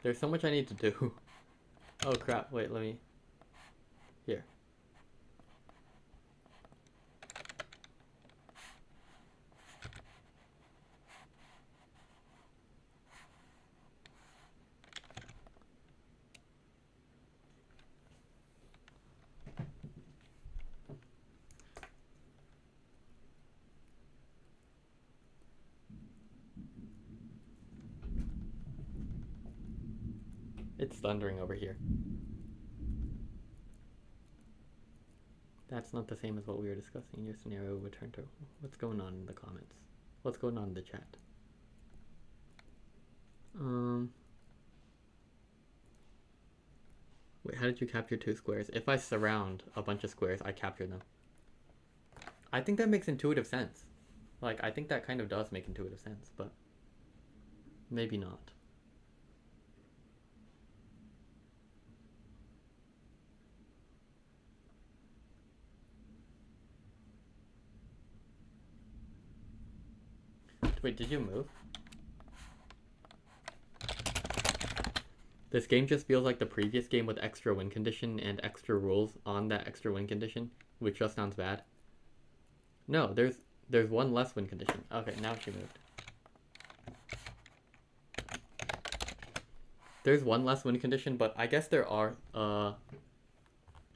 There's so much I need to do. Oh crap, wait, let me... Here. It's thundering over here. That's not the same as what we were discussing in your scenario. Return to... What's going on in the comments? What's going on in the chat? Wait, how did you capture 2 squares? If I surround a bunch of squares, I capture them. I think that makes intuitive sense. Like, I think that kind of does make intuitive sense, but maybe not. Wait, did you move? This game just feels like the previous game with extra win condition and extra rules on that extra win condition, which just sounds bad. No, there's one less win condition. Okay, now she moved. There's one less win condition, but I guess there are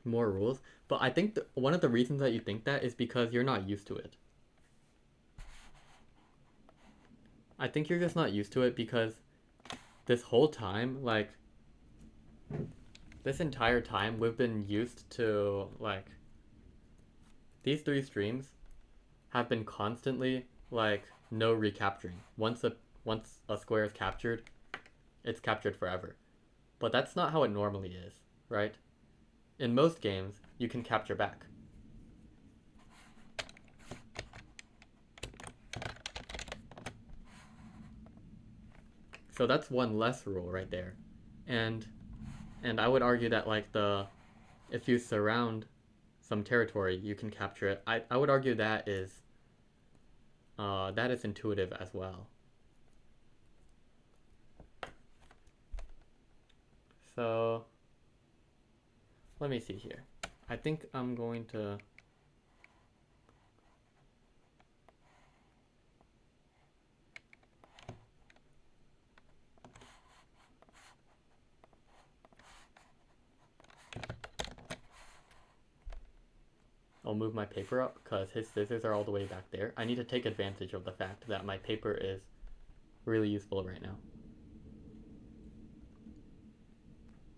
more rules. But I think one of the reasons that you think that is because you're not used to it. I think you're just not used to it because this whole time, like, this entire time we've been used to, like, these 3 streams have been constantly, like, no recapturing. Once a square is captured, it's captured forever. But that's not how it normally is, right? In most games, you can capture back. So that's one less rule right there. And I would argue that, like, if you surround some territory, you can capture it. I would argue that is intuitive as well. So let me see here. I think I'm going to... I'll move my paper up because his scissors are all the way back there. I need to take advantage of the fact that my paper is really useful right now.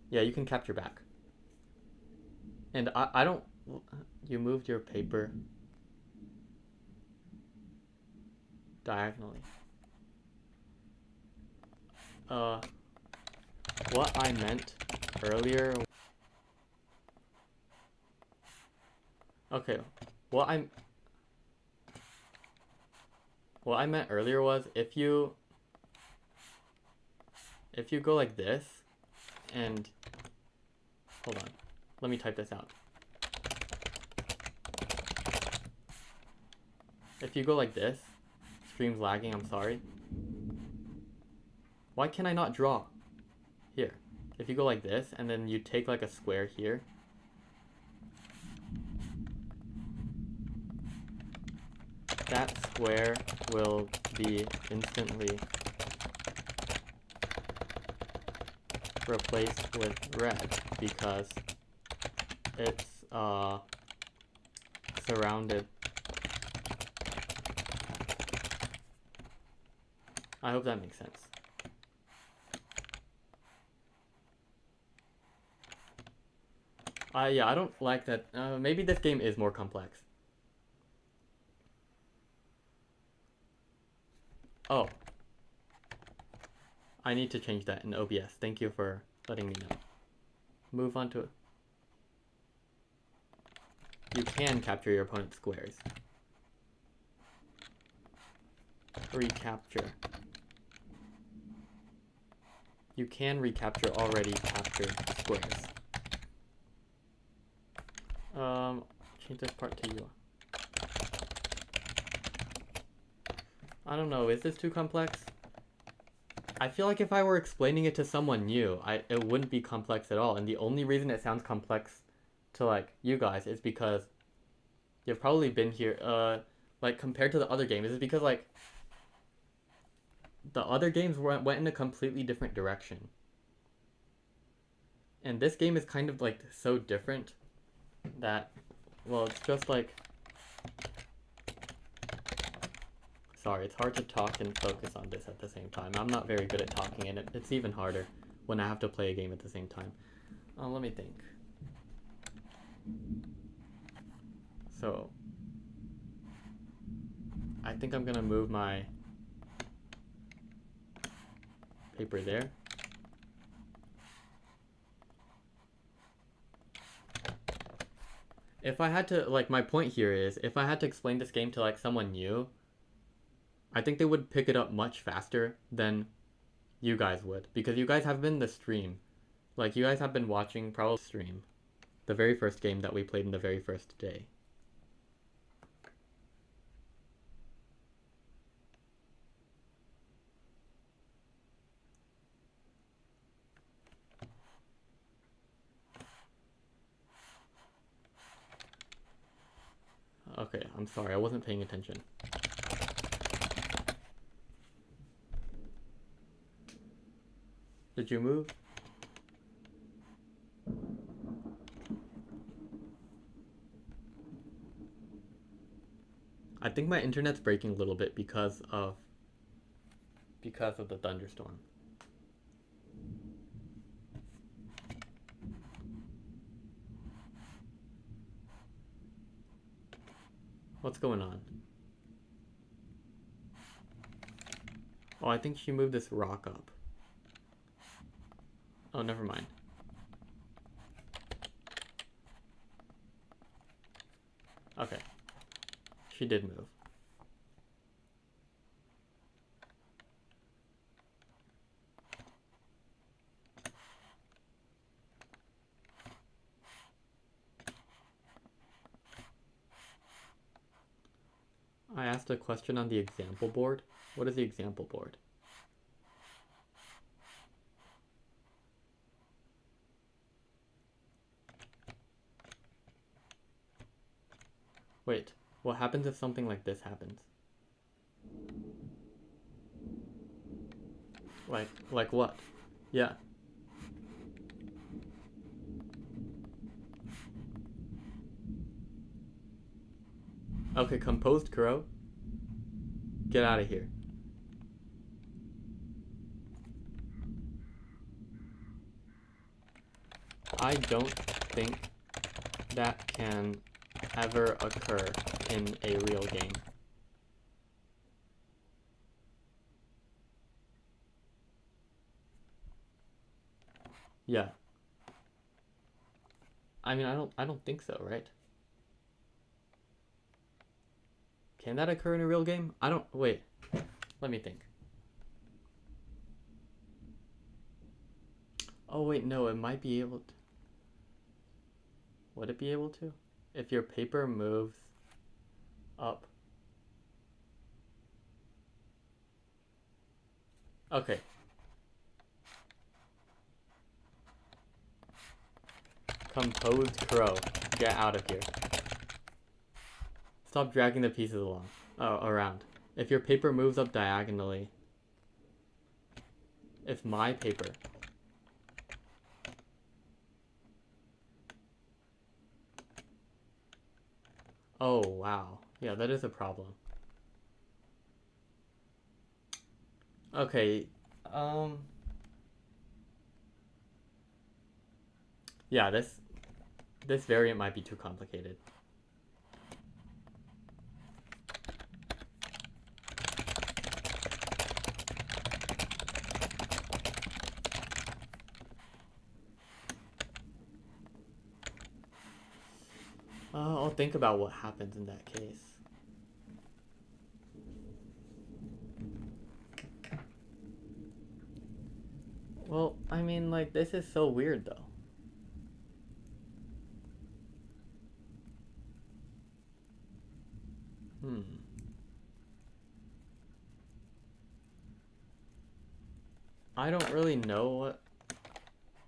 Yeah, you can capture back. And I don't... You moved your paper diagonally. What I meant earlier... Okay, what I meant earlier was if you go like this and hold on, let me type this out. If you go like this, stream's lagging, I'm sorry. Why can I not draw? Here. If you go like this, and then you take like a square here. That square will be instantly replaced with red because it's surrounded. I hope that makes sense. Yeah, I don't like that. Maybe this game is more complex. Oh. I need to change that in OBS. Thank you for letting me know. Move on to it. You can capture your opponent's squares. Recapture. You can recapture already captured squares. Change this part to you. I don't know, is this too complex? I feel like if I were explaining it to someone new, it wouldn't be complex at all. And the only reason it sounds complex to like you guys is because you've probably been here, like compared to the other games, is because like the other games went in a completely different direction. And this game is kind of like so different that, well, it's just like, sorry, it's hard to talk and focus on this at the same time. I'm not very good at talking, and it's even harder when I have to play a game at the same time. Let me think. So, I think I'm gonna move my paper there. If I had to, like, my point here is, if I had to explain this game to, like, someone new, I think they would pick it up much faster than you guys would. Because you guys have been the stream. Like, you guys have been watching probably stream. The very first game that we played in the very first day. Okay, I'm sorry, I wasn't paying attention. Did you move? I think my internet's breaking a little bit because of the thunderstorm. What's going on? Oh, I think she moved this rock up. Oh, never mind. Okay. She did move. I asked a question on the example board. What is the example board? Wait, what happens if something like this happens? Like what? Yeah. Okay, composed Kuro. Get out of here. I don't think that can ever occur in a real game. Yeah. I mean, I don't think so, right? Can that occur in a real game? I don't, wait. Let me think. Oh wait, no, it might be able to. Would it be able to? If your paper moves up. Okay. Composed crow. Get out of here. Stop dragging the pieces around. If your paper moves up diagonally. If my paper. Oh, wow. Yeah, that is a problem. Okay, yeah, this variant might be too complicated. I'll think about what happens in that case. Well, I mean, like, this is so weird, though. I don't really know what...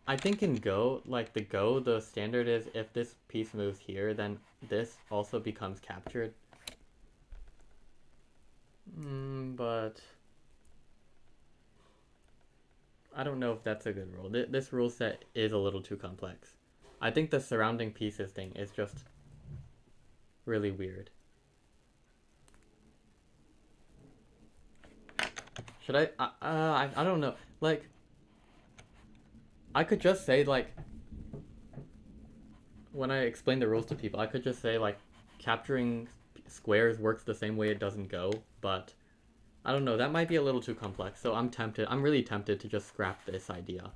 I think in Go, like the Go, the standard is if this piece moves here, then this also becomes captured. But... I don't know if that's a good rule. This rule set is a little too complex. I think the surrounding pieces thing is just really weird. Should I don't know. Like, I could just say, like, when I explain the rules to people, I could just say, like, capturing squares works the same way it doesn't Go, but I don't know, that might be a little too complex, so I'm really tempted to just scrap this idea.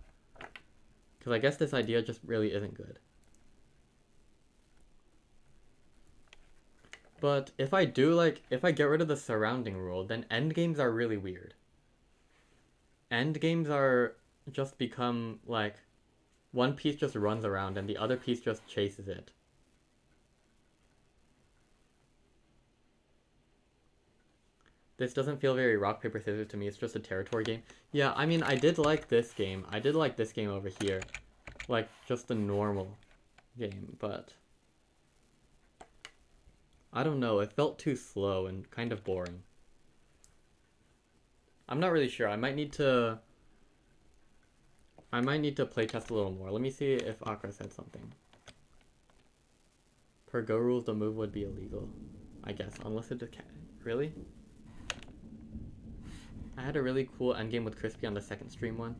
Because I guess this idea just really isn't good. But if I get rid of the surrounding rule, then endgames are really weird. Endgames are just become, like, one piece just runs around and the other piece just chases it. This doesn't feel very rock, paper, scissors to me. It's just a territory game. Yeah, I mean, I did like this game. I did like this game over here. Like, just a normal game, but... I don't know, it felt too slow and kind of boring. I'm not really sure. I might need to playtest a little more. Let me see if Akra said something. Per Go rules, the move would be illegal. I guess, unless it really? I had a really cool endgame with Crispy on the second stream one.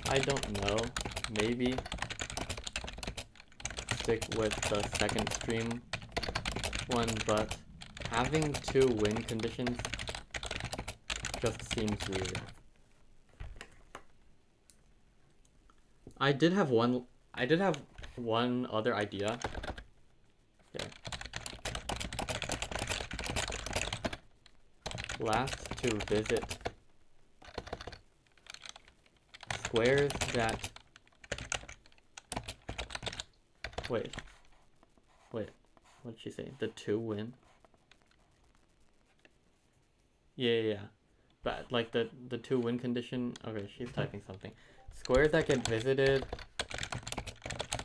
I don't know. Maybe stick with the second stream one, but having 2 win conditions just seems weird. I did have one other idea. Okay. Last to visit squares that... Wait, what did she say? The 2 win? Yeah. But, like, the 2 win condition... Okay, she's typing something. Squares that get visited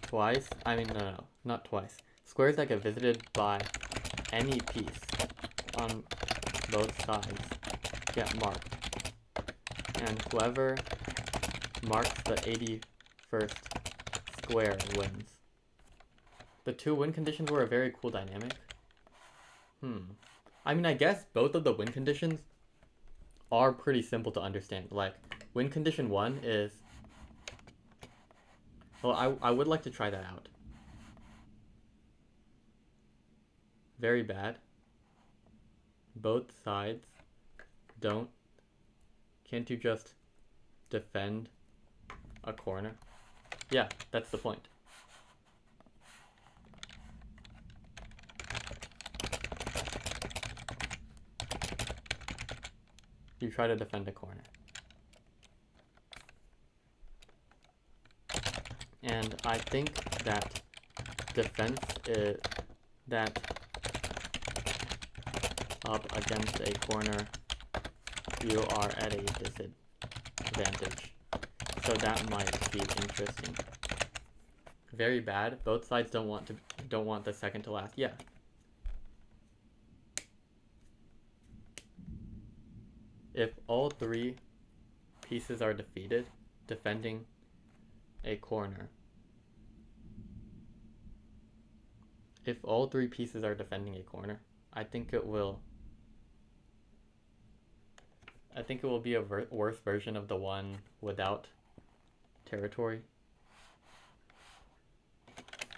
twice... I mean, no, not twice. Squares that get visited by any piece on both sides get marked. And whoever marks the 81st square wins. The 2 win conditions were a very cool dynamic. I mean, I guess both of the win conditions are pretty simple to understand. Like, win condition 1 is... Well, I would like to try that out. Very bad. Both sides don't... Can't you just defend a corner? Yeah, that's the point. You try to defend a corner. And I think that defense is that up against a corner you are at a disadvantage. So that might be interesting. Very bad. Both sides don't want the second to last. Yeah. If all three pieces are defeated, defending a corner. If all three pieces are defending a corner, I think it will be a worse version of the one without territory.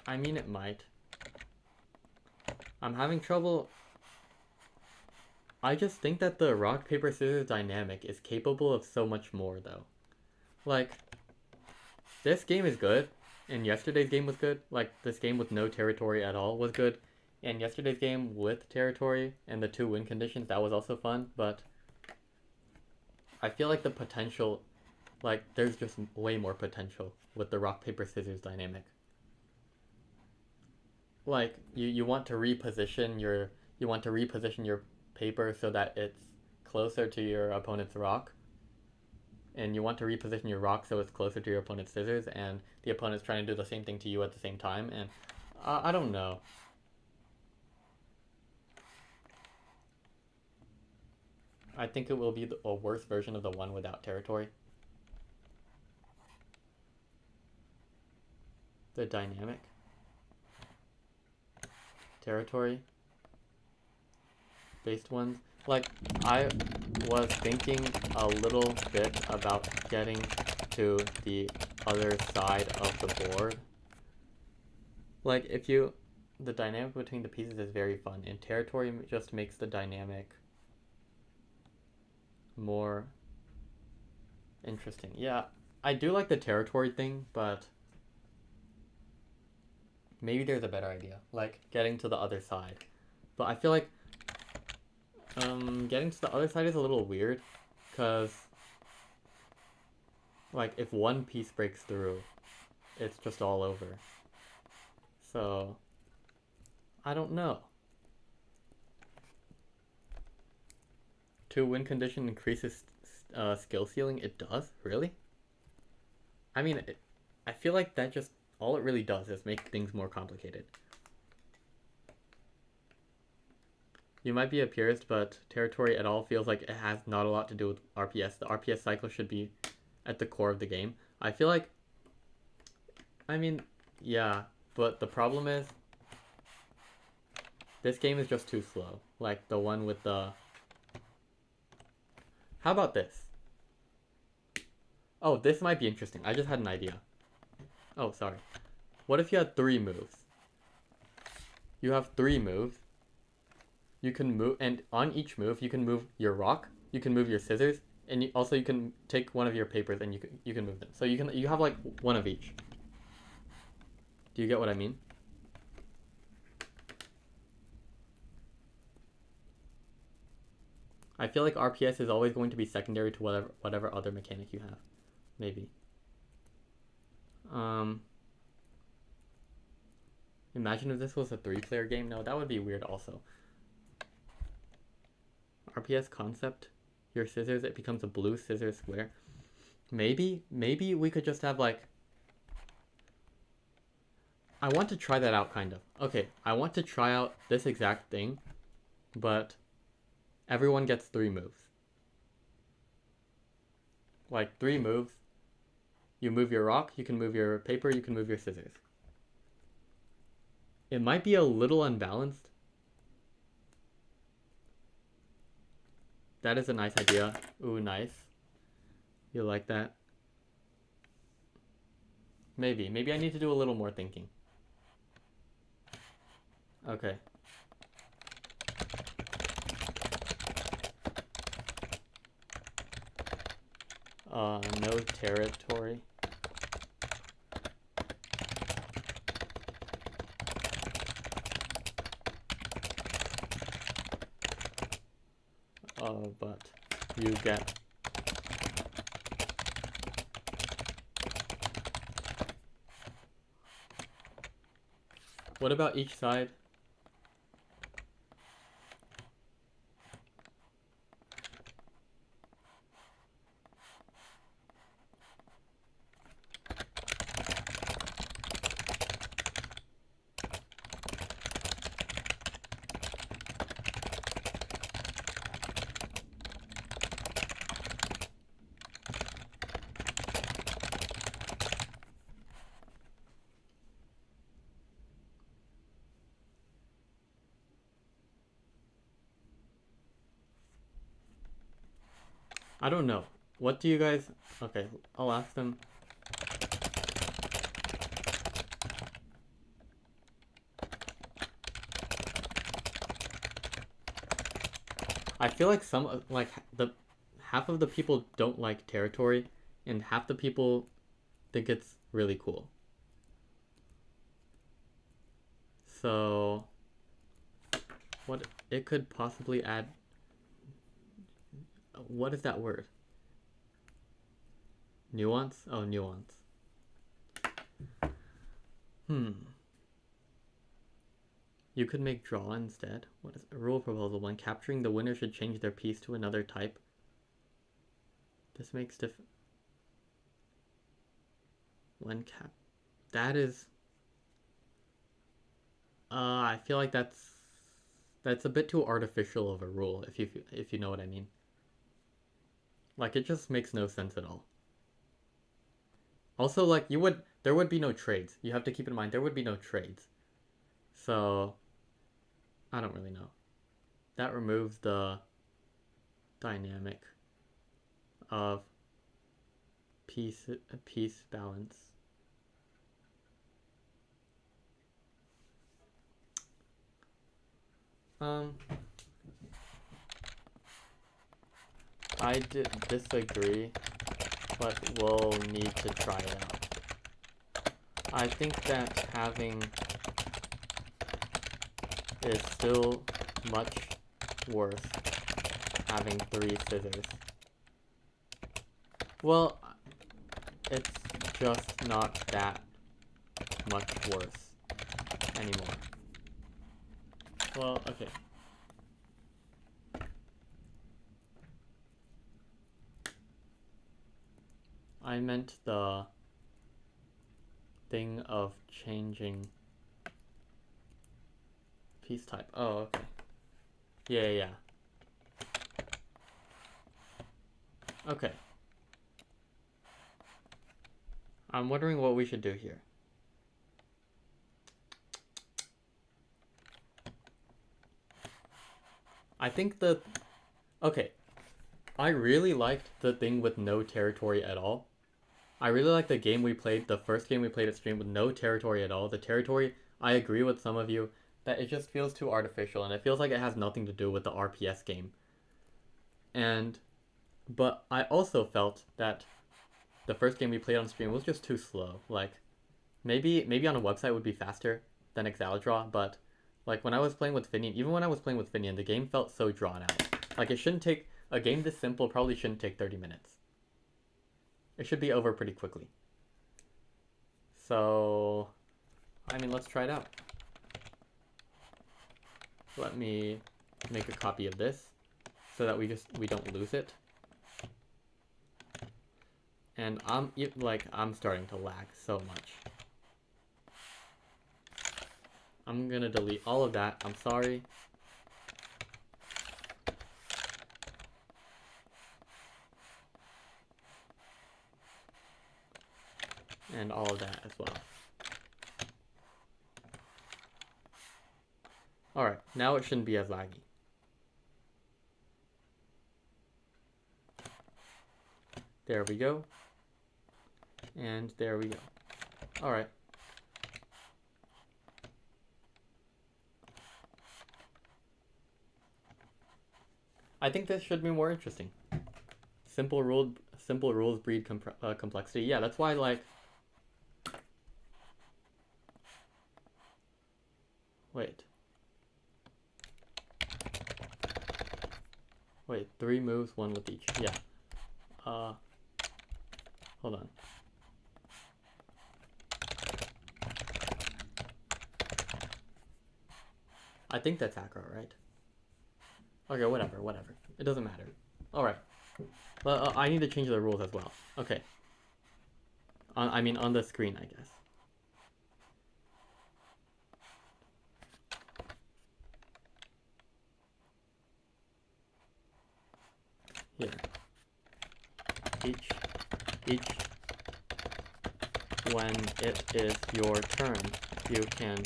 I mean, it might. I'm having trouble. I just think that the rock, paper, scissors dynamic is capable of so much more, though. Like, this game is good, and yesterday's game was good. Like, this game with no territory at all was good, and yesterday's game with territory and the 2 win conditions, that was also fun, but I feel like the potential, like, there's just way more potential with the rock, paper, scissors dynamic. Like, you want to reposition your paper so that it's closer to your opponent's rock, and you want to reposition your rock so it's closer to your opponent's scissors, and the opponent's trying to do the same thing to you at the same time, and I don't know. I think it will be a worse version of the one without territory. The dynamic. Territory based ones. Like, I was thinking a little bit about getting to the other side of the board. Like, the dynamic between the pieces is very fun, and territory just makes the dynamic more interesting. Yeah, I do like the territory thing, but maybe there's a better idea, like getting to the other side. But I feel like getting to the other side is a little weird, because like if one piece breaks through, it's just all over. So I don't know. 2 win condition increases skill ceiling. It does? Really? I mean, I feel like that just, all it really does is make things more complicated. You might be a purist, but territory at all feels like it has not a lot to do with RPS. The RPS cycle should be at the core of the game. I feel like, I mean, yeah, but the problem is, this game is just too slow. Like the one with the... How about this? Oh, this might be interesting. I just had an idea. Oh, sorry. What if you had 3 moves? You have 3 moves. You can move, and on each move, you can move your rock, you can move your scissors, and you can take one of your papers and you can move them. So you have like one of each. Do you get what I mean? I feel like RPS is always going to be secondary to whatever other mechanic you have. Maybe. Imagine if this was a 3-player game. No, that would be weird also. RPS concept. Your scissors, it becomes a blue scissor square. Maybe we could just have like... I want to try that out, kind of. Okay, I want to try out this exact thing, but everyone gets 3 moves. Like 3 moves. You move your rock, you can move your paper, you can move your scissors. It might be a little unbalanced. That is a nice idea. Ooh, nice. You like that? Maybe I need to do a little more thinking. Okay. No territory. But you get... What about each side? I don't know. What do you guys... Okay, I'll ask them. I feel like half of the people don't like territory, and half the people think it's really cool. So, what it could possibly add... What is that word? Nuance? Oh, nuance. You could make draw instead. What is a rule proposal? When capturing, the winner should change their piece to another type. This makes that is... I feel like that's a bit too artificial of a rule, if you know what I mean. Like, it just makes no sense at all. Also, like, there would be no trades. You have to keep in mind, there would be no trades. So, I don't really know. That removes the dynamic of piece balance. I disagree, but we'll need to try it out. I think that having is still much worse having 3 scissors. Well, it's just not that much worse anymore. Well, okay. I meant the thing of changing piece type. Oh, okay. Yeah. Okay. I'm wondering what we should do here. I think okay. I really liked the thing with no territory at all. I really liked the game we played, the first game we played at stream with no territory at all. The territory, I agree with some of you, that it just feels too artificial, and it feels like it has nothing to do with the RPS game. But I also felt that the first game we played on stream was just too slow. Like, maybe on a website would be faster than Exadraw, but like when I was playing with Finian, even when I was playing with Finian, the game felt so drawn out. Like, it shouldn't take, a game this simple probably shouldn't take 30 minutes. It should be over pretty quickly. So, I mean, let's try it out. Let me make a copy of this so that we don't lose it. And I'm starting to lag so much. I'm gonna delete all of that. I'm sorry. And all of that as well. Alright, now it shouldn't be as laggy. There we go. And there we go. Alright. I think this should be more interesting. Simple rules breed complexity. Yeah, that's why, like... Wait, 3 moves, 1 with each. Yeah. Hold on. I think that's accurate, right? Okay, whatever. It doesn't matter. Alright. But I need to change the rules as well. Okay. I mean, on the screen, I guess. Here. Each when it is your turn, you can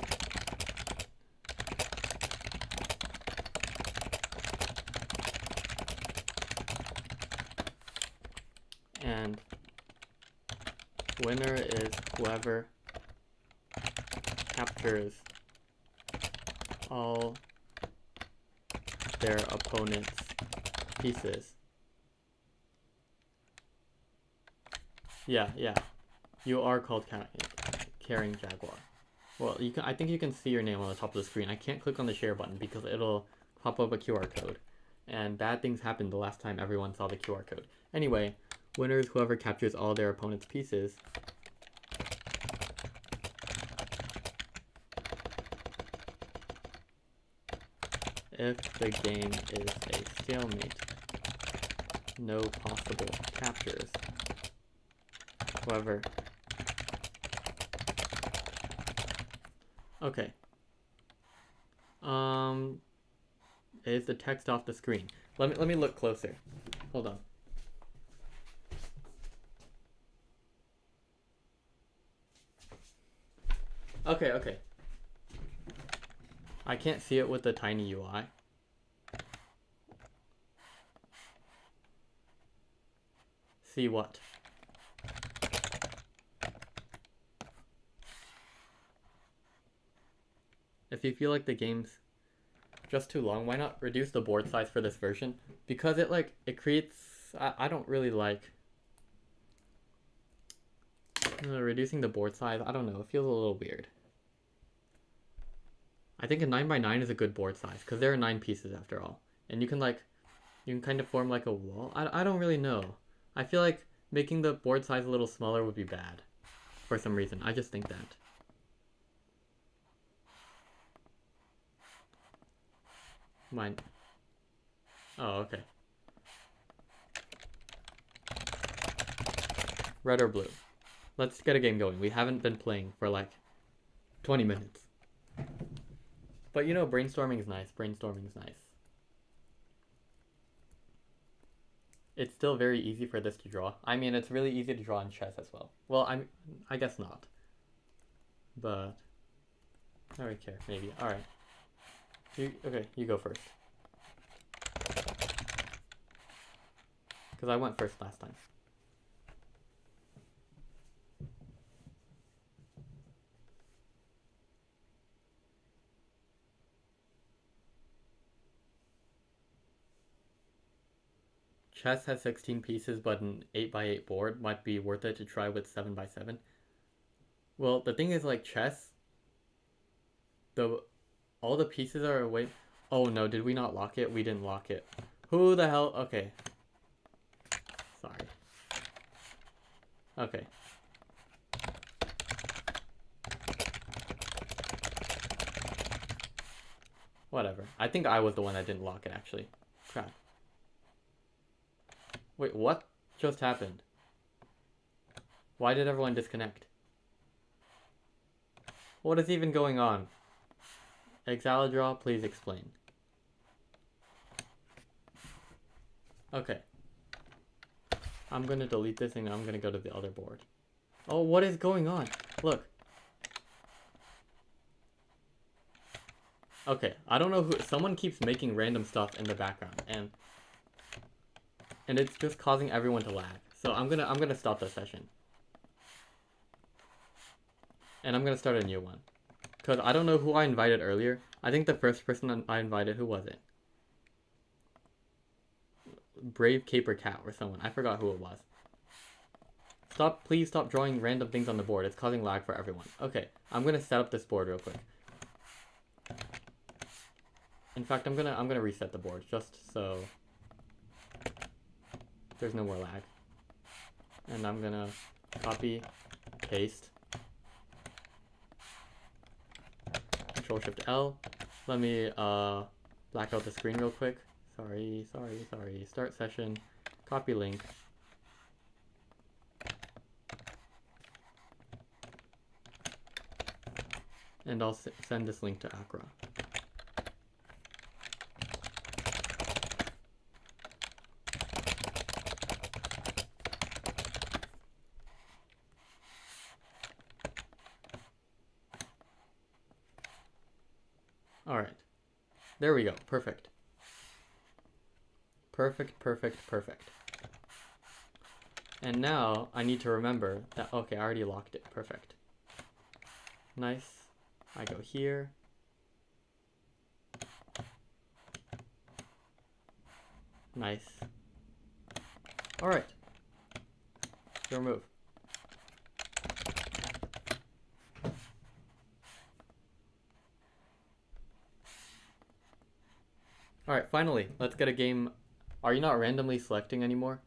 Winner is whoever captures all their opponent's pieces. Yeah. You are called Caring Jaguar. Well, you can. I think you can see your name on the top of the screen. I can't click on the share button because it'll pop up a QR code. And bad things happened the last time everyone saw the QR code. Anyway, winner is whoever captures all their opponent's pieces. If the game is a stalemate, no possible captures. However, okay. Is the text off the screen? Let me look closer. Hold on. Okay. I can't see it with the tiny UI. See what? If you feel like the game's just too long, why not reduce the board size for this version? Because it creates, I don't really like reducing the board size. I don't know, it feels a little weird. I think a 9x9 is a good board size because there are 9 pieces after all, and you can kind of form like a wall. I don't really know. I feel like making the board size a little smaller would be bad for some reason. I just think that. Mine. Oh, okay. Red or blue? Let's get a game going. We haven't been playing for like 20 minutes. But you know, brainstorming is nice. Brainstorming is nice. It's still very easy for this to draw. I mean, it's really easy to draw in chess as well. Well, I guess not. But I don't care. Maybe. All right. Okay, you go first. Because I went first last time. Chess has 16 pieces, but an 8x8 board might be worth it to try with 7x7. Well, the thing is, like, chess, all the pieces are away. Oh no, did we not lock it? We didn't lock it. Who the hell? Okay. Sorry. Okay. Whatever. I think I was the one that didn't lock it, actually. Crap. Wait, what just happened? Why did everyone disconnect? What is even going on? Exaladraw, please explain. Okay. I'm gonna delete this and I'm gonna go to the other board. Oh, what is going on? Look. Okay, I don't know who. Someone keeps making random stuff in the background, and it's just causing everyone to lag. So I'm gonna stop the session, and I'm gonna start a new one, cause I don't know who I invited earlier. I think the first person I invited, who was it? Brave Caper Cat or someone. I forgot who it was. Please stop drawing random things on the board. It's causing lag for everyone. Okay, I'm gonna set up this board real quick. In fact, I'm gonna reset the board just so there's no more lag. And I'm gonna copy, paste, Control-Shift-L. Let me black out the screen real quick. Sorry. Start session, copy link. And I'll send this link to Acra. Alright. There we go. Perfect. Perfect. And now I need to remember that, okay, I already locked it. Perfect. Nice. I go here. Nice. Alright. Your move. Alright, finally, let's get a game. Are you not randomly selecting anymore?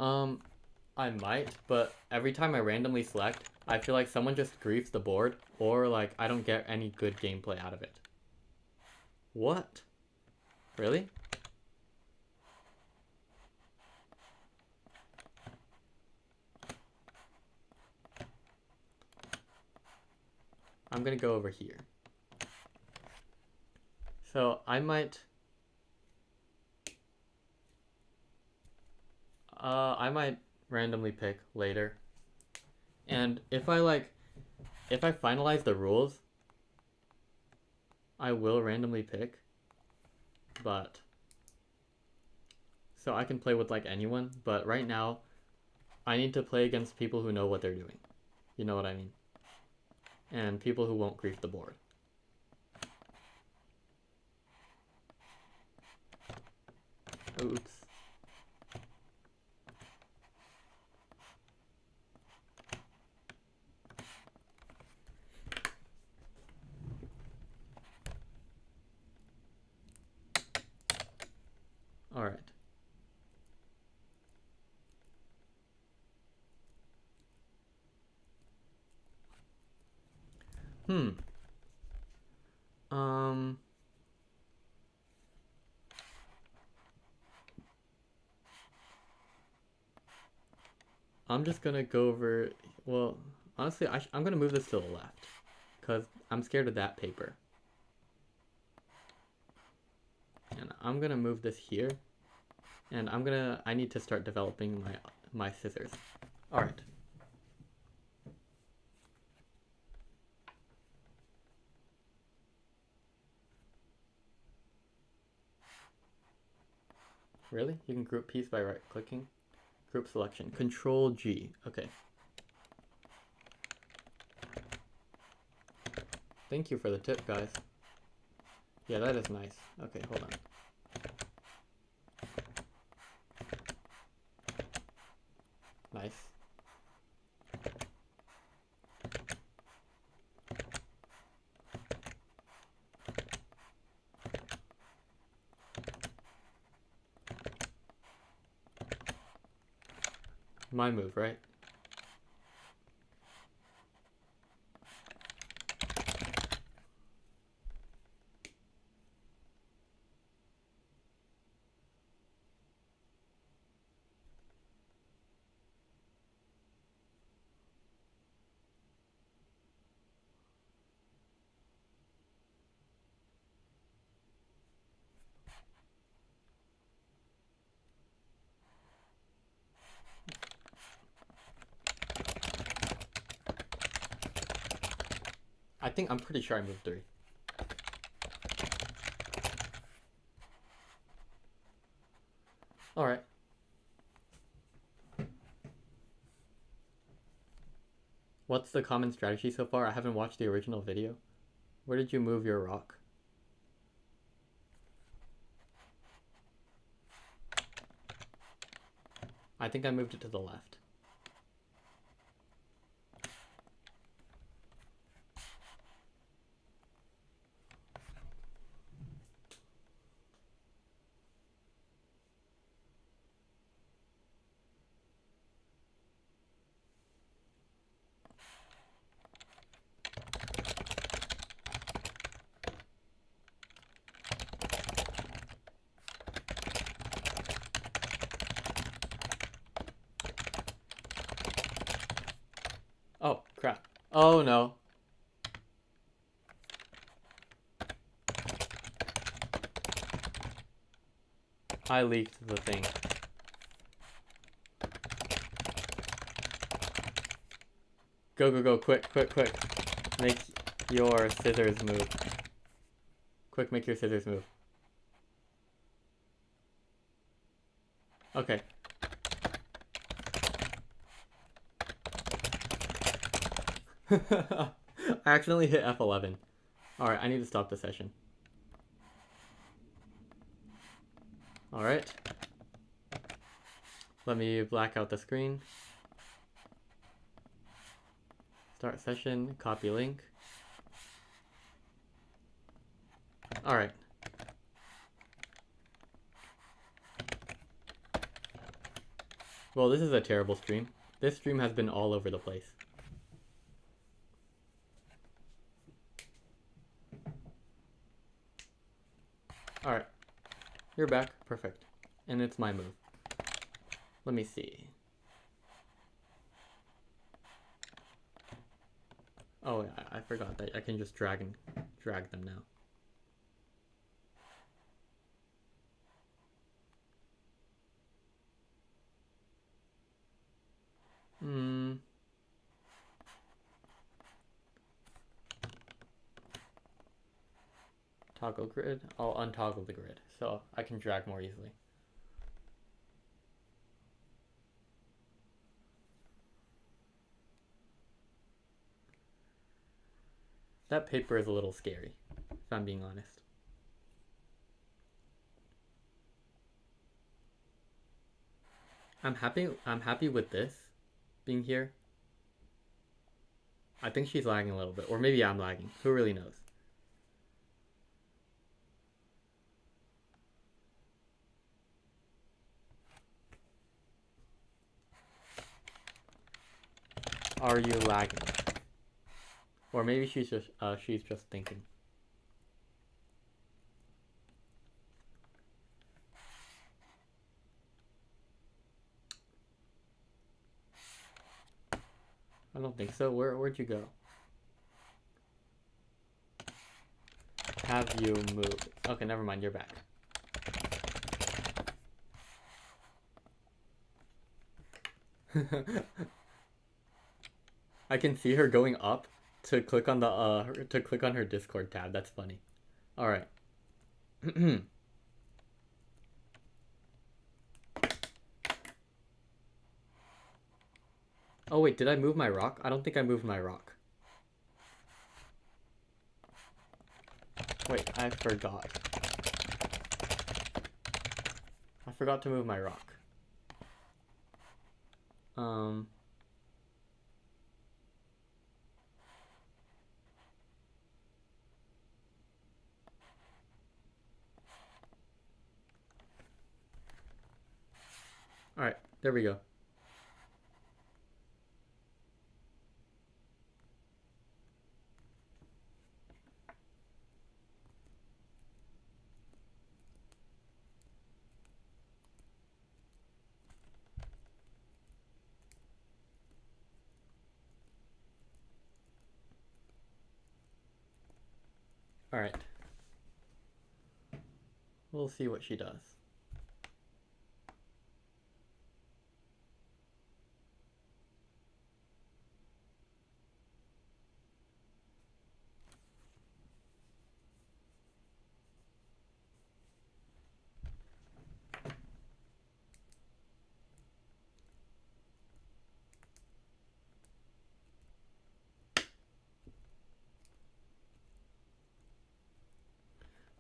I might, but every time I randomly select, I feel like someone just griefs the board, or like I don't get any good gameplay out of it. What? Really? I'm gonna go over here. So I might randomly pick later. And if I finalize the rules, I will randomly pick. But so I can play with like anyone, but right now I need to play against people who know what they're doing. You know what I mean? And people who won't grief the board. Oops. All right. I'm just gonna go over. Well, honestly, I'm gonna move this to the left, cause I'm scared of that paper. And I'm gonna move this here, and I need to start developing my scissors. All right. Really? You can group piece by right-clicking. Group selection. Control G. Okay. Thank you for the tip, guys. Yeah, that is nice. Okay, hold on. Nice. My move, right? I'm pretty sure I moved 3. Alright. What's the common strategy so far? I haven't watched the original video. Where did you move your rock? I think I moved it to the left. Oh, crap. Oh, no. I leaked the thing. Go, go, go. Quick, quick, quick. Make your scissors move. Quick, make your scissors move. Okay. I accidentally hit F11. Alright, I need to stop the session. Alright. Let me black out the screen. Start session, copy link. Alright. Well, this is a terrible stream. This stream has been all over the place. Alright. You're back. Perfect. And it's my move. Let me see. Oh, I forgot that I can just drag them now. Toggle grid. I'll untoggle the grid so I can drag more easily. That paper is a little scary, if I'm being honest. I'm happy with this being here. I think she's lagging a little bit, or maybe I'm lagging. Who really knows? Are you lagging? Or maybe she's just thinking. I don't think so. Where'd you go? Have you moved? Okay, never mind. You're back. I can see her going up to click on her Discord tab. That's funny. All right. Oh wait, did I move my rock? I don't think I moved my rock. Wait, I forgot. I forgot to move my rock. Alright, there we go. Alright. We'll see what she does.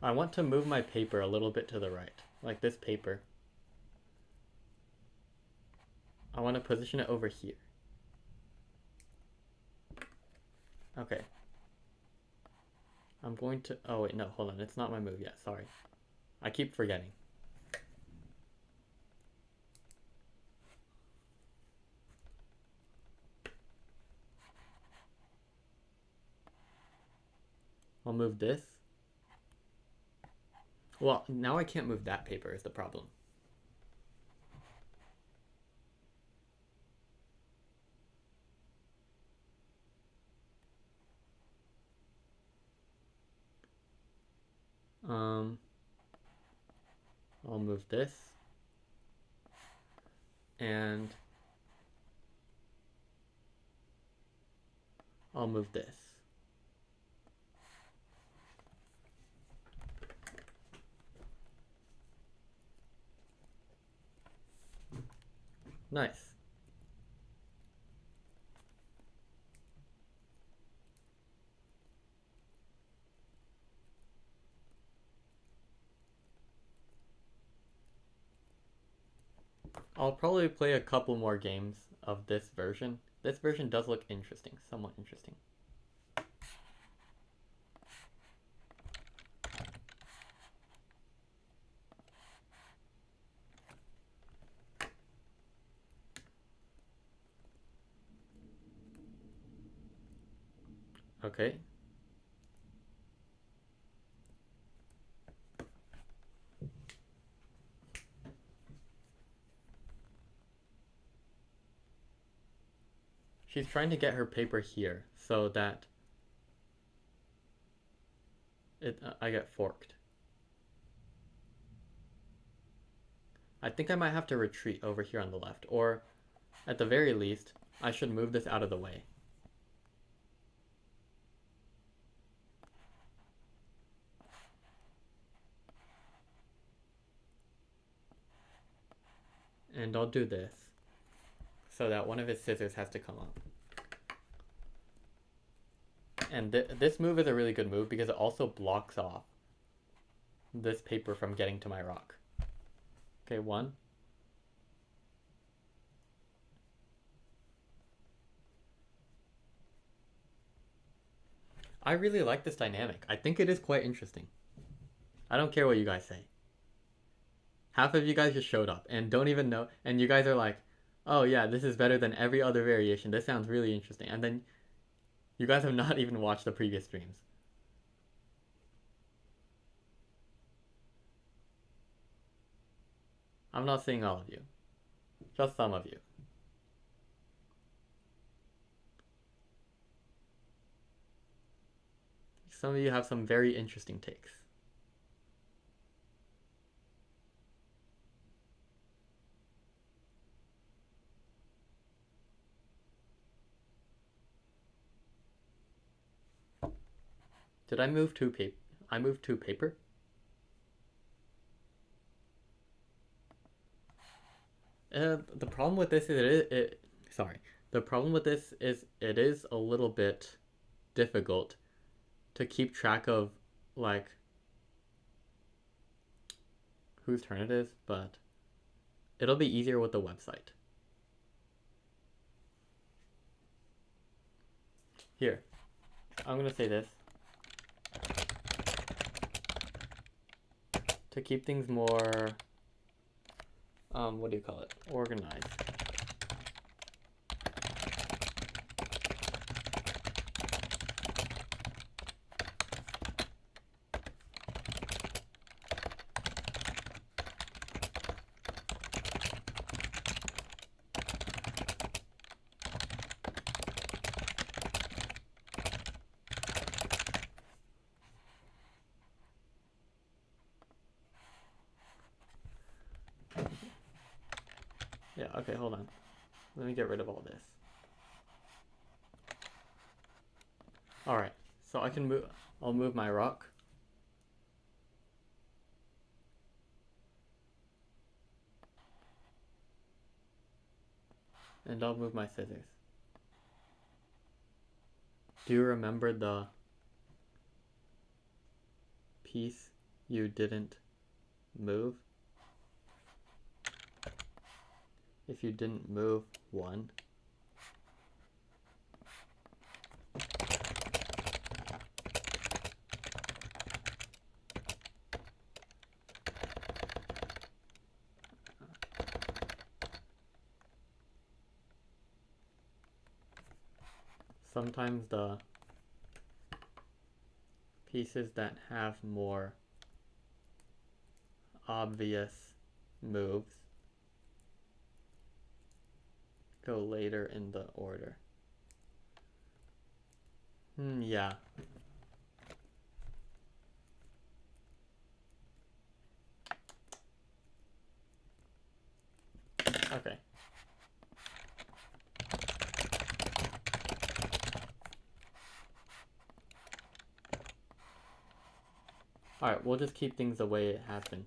I want to move my paper a little bit to the right, like this paper. I want to position it over here. Okay. I'm going to... Oh, wait, no, hold on. It's not my move yet. Sorry. I keep forgetting. I'll move this. Well, now I can't move that paper is the problem. I'll move this. And I'll move this. Nice. I'll probably play a couple more games of this version. This version does look interesting, somewhat interesting. Okay. She's trying to get her paper here so that I get forked. I think I might have to retreat over here on the left, or at the very least, I should move this out of the way. And I'll do this so that one of his scissors has to come up. And this move is a really good move because it also blocks off this paper from getting to my rock. Okay, one. I really like this dynamic. I think it is quite interesting. I don't care what you guys say. Half of you guys just showed up and don't even know, and you guys are like, oh yeah, this is better than every other variation. This sounds really interesting. And then you guys have not even watched the previous streams. I'm not seeing all of you. Just some of you. Some of you have some very interesting takes. Did I move two paper? I moved two paper? The problem with this is sorry. The problem with this is it is a little bit difficult to keep track of, like, whose turn it is, but it'll be easier with the website. Here, I'm gonna say this. To keep things more, what do you call it? Organized. Yeah, okay, hold on. Let me get rid of all this. Alright, so I can move, I'll move my rock. And I'll move my scissors. Do you remember the piece you didn't move? If you didn't move one, sometimes the pieces that have more obvious moves go later in the order. Yeah. Okay. Alright, we'll just keep things the way it has been.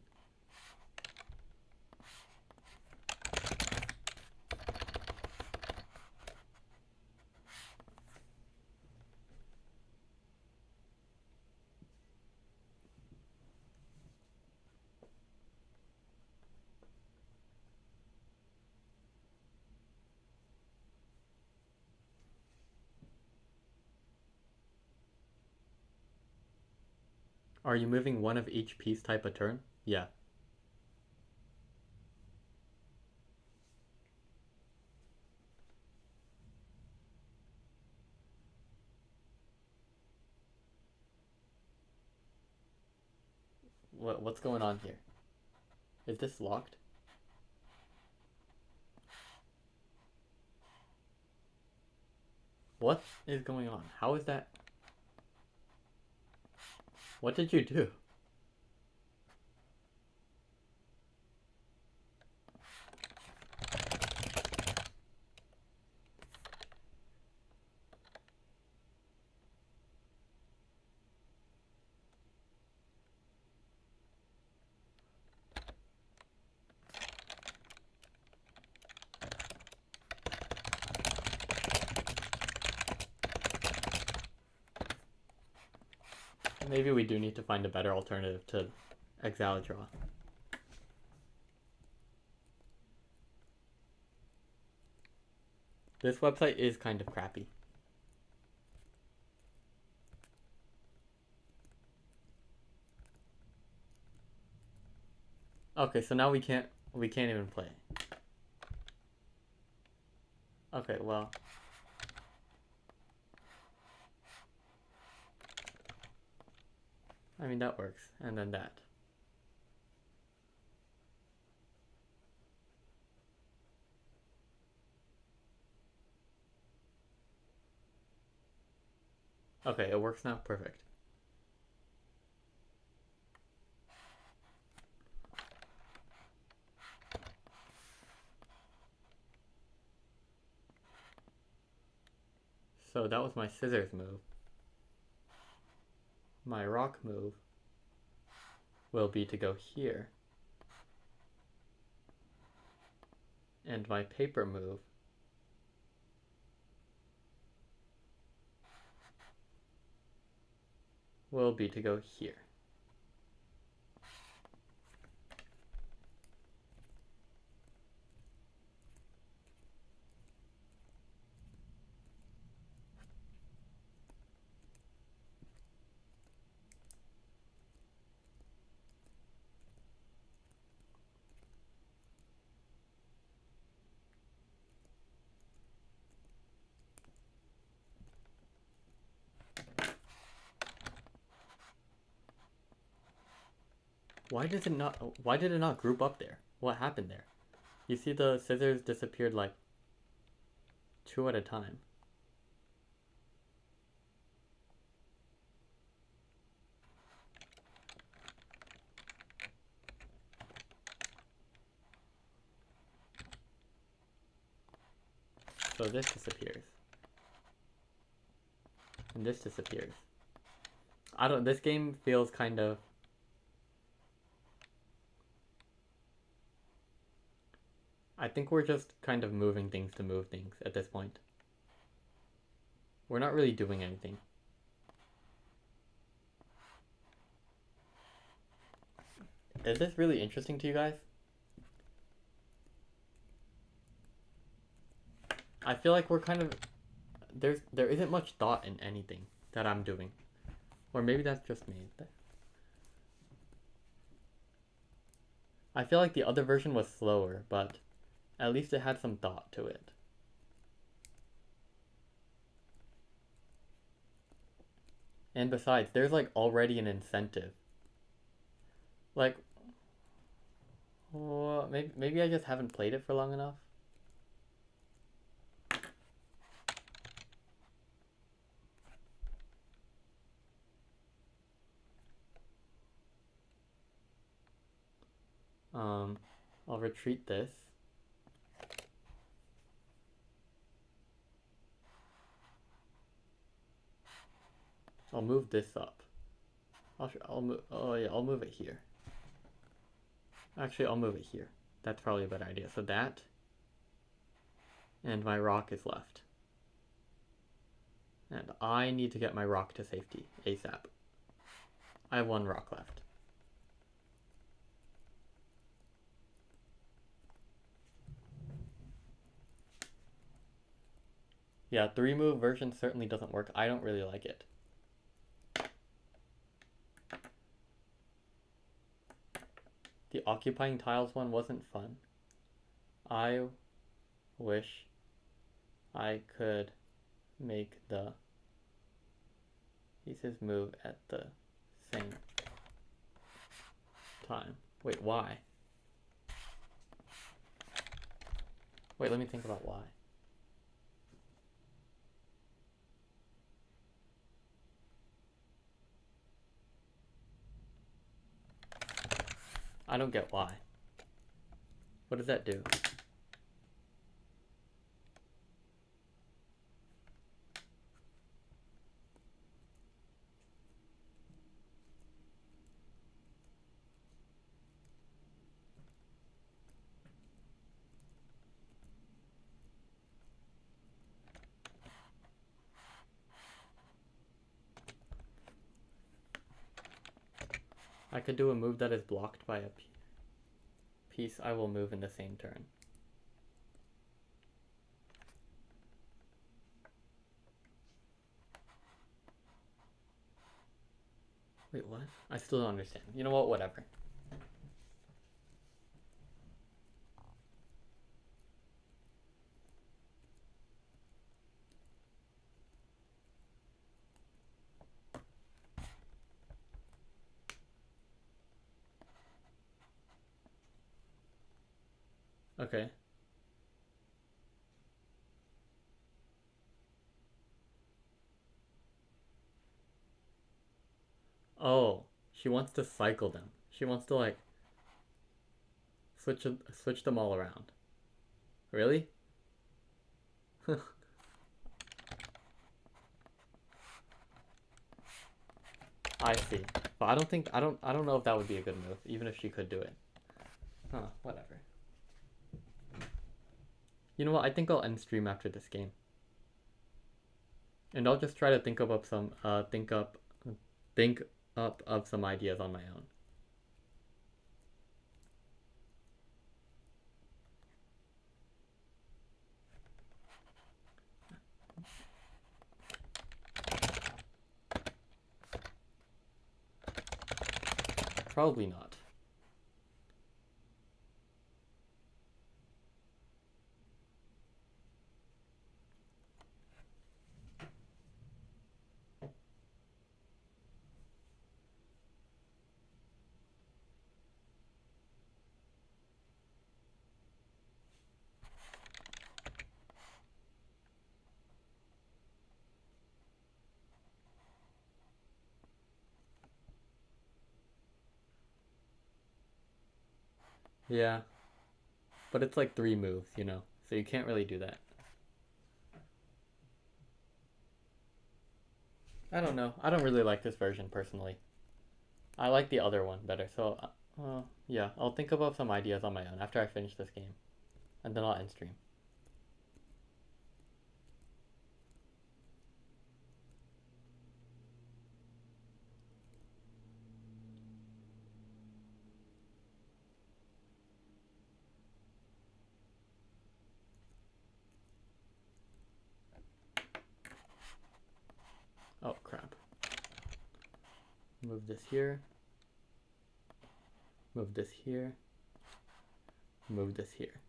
Are you moving one of each piece type a turn? Yeah. What's going on here? Is this locked? What is going on? How is that? What did you do? Maybe we do need to find a better alternative to Exalidraw. This website is kind of crappy. Okay, so now we can't even play. Okay, well. I mean, that works. And then that. Okay, it works now. Perfect. So that was my scissors move. My rock move will be to go here. And my paper move will be to go here. Why did it not group up there? What happened there? You see the scissors disappeared like 2 at a time. So this disappears. And this disappears. This game feels kind of... I think we're just kind of moving things to move things at this point. We're not really doing anything. Is this really interesting to you guys? I feel like we're kind of... There isn't much thought in anything that I'm doing. Or maybe that's just me. I feel like the other version was slower, but at least it had some thought to it. And besides, there's like already an incentive. Like, well, maybe I just haven't played it for long enough. I'll retreat this. I'll move this up. I'll move. Oh yeah, I'll move it here. Actually, I'll move it here. That's probably a better idea. So that, and my rock is left. And I need to get my rock to safety ASAP. I have 1 rock left. Yeah, 3-move version certainly doesn't work. I don't really like it. The occupying tiles one wasn't fun. I wish I could make the pieces move at the same time. Wait, why? Wait, let me think about why. I don't get why. What does that do? I could do a move that is blocked by a piece I will move in the same turn. Wait, what? I still don't understand. You know what? Whatever. Okay. Oh, she wants to cycle them. She wants to like switch them all around. Really? I see. But I don't know if that would be a good move, even if she could do it. Huh, whatever. You know what? I think I'll end stream after this game. And I'll just try to think up of some ideas on my own. Probably not. Yeah. But it's like 3 moves, you know? So you can't really do that. I don't know. I don't really like this version personally. I like the other one better. So, yeah, I'll think about some ideas on my own after I finish this game. And then I'll end stream. Oh, crap. Move this here. Move this here. Move this here.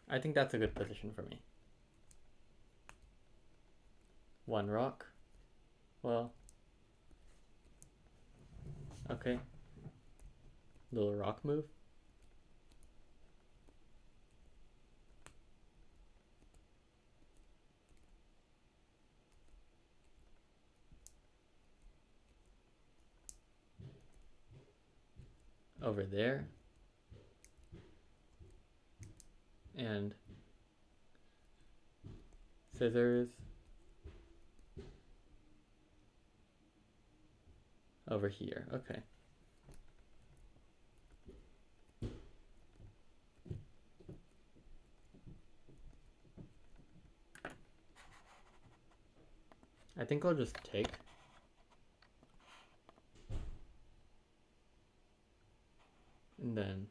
I think that's a good position for me. 1 rock. Well. Okay. Little rock move. Over there. And scissors over here. Okay. I think I'll just take. And then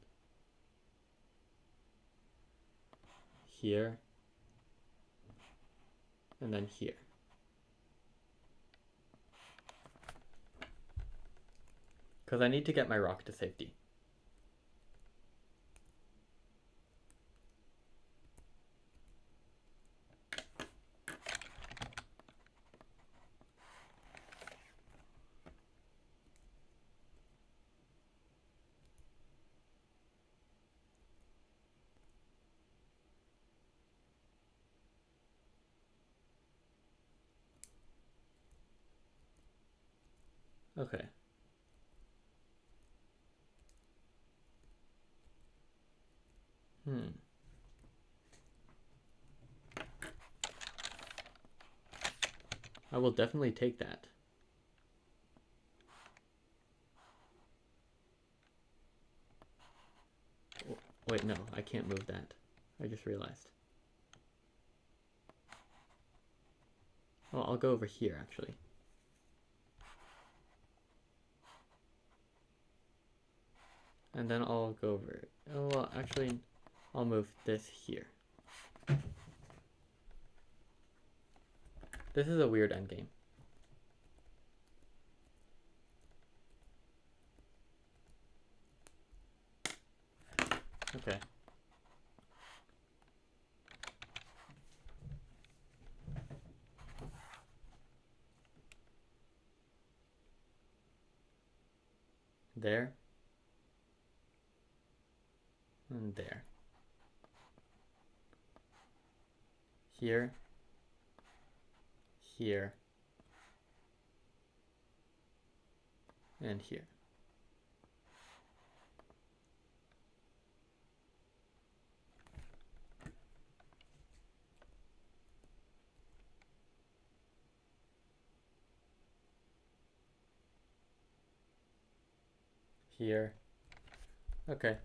here. And then here. because I need to get my rock to safety. Okay. I will definitely take that. Wait, no, I can't move that. I just realized. Oh, I'll go over here, actually. And then I'll go over... Oh, well, actually, I'll move this here. This is a weird endgame. Okay. There. And there. Here. Here. And here. Here. Okay.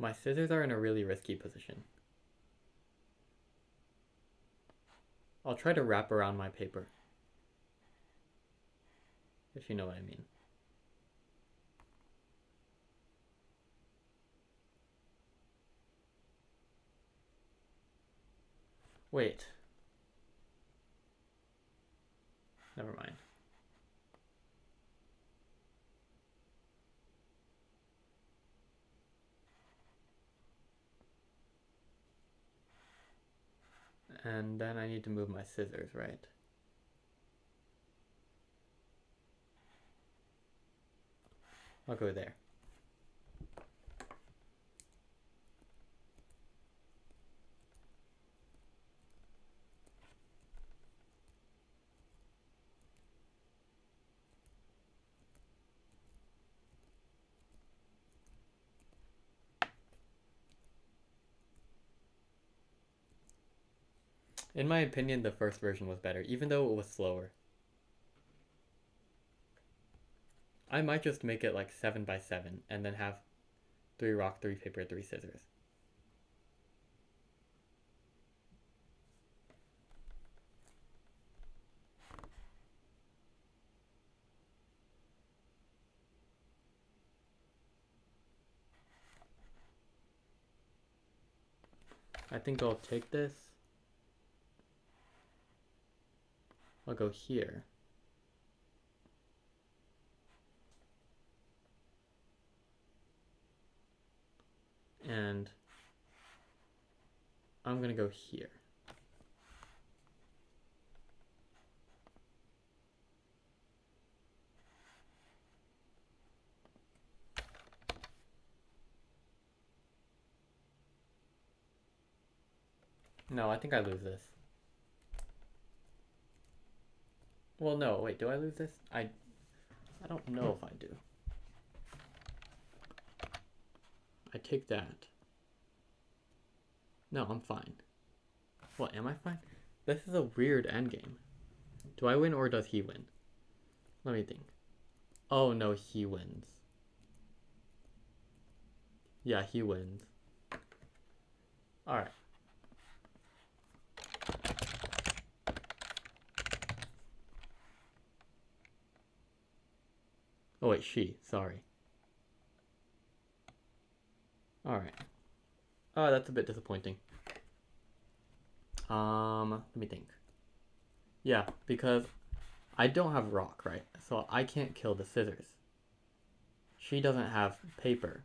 My scissors are in a really risky position. I'll try to wrap around my paper. If you know what I mean. Wait. Never mind. And then I need to move my scissors, right? I'll go there. In my opinion, the first version was better, even though it was slower. I might just make it like 7 by 7 and then have 3 rock, 3 paper, 3 scissors. I think I'll take this. I'll go here. And I'm gonna go here. No, I think I lose this. Well, no, wait, do I lose this? I don't know if I do. I take that. No, I'm fine. What, am I fine? This is a weird endgame. Do I win or does he win? Let me think. Oh no, he wins. Yeah, he wins. Alright. Oh wait, she. Sorry. Alright. Oh, that's a bit disappointing. Let me think. Yeah, because I don't have rock, right? So I can't kill the scissors. She doesn't have paper.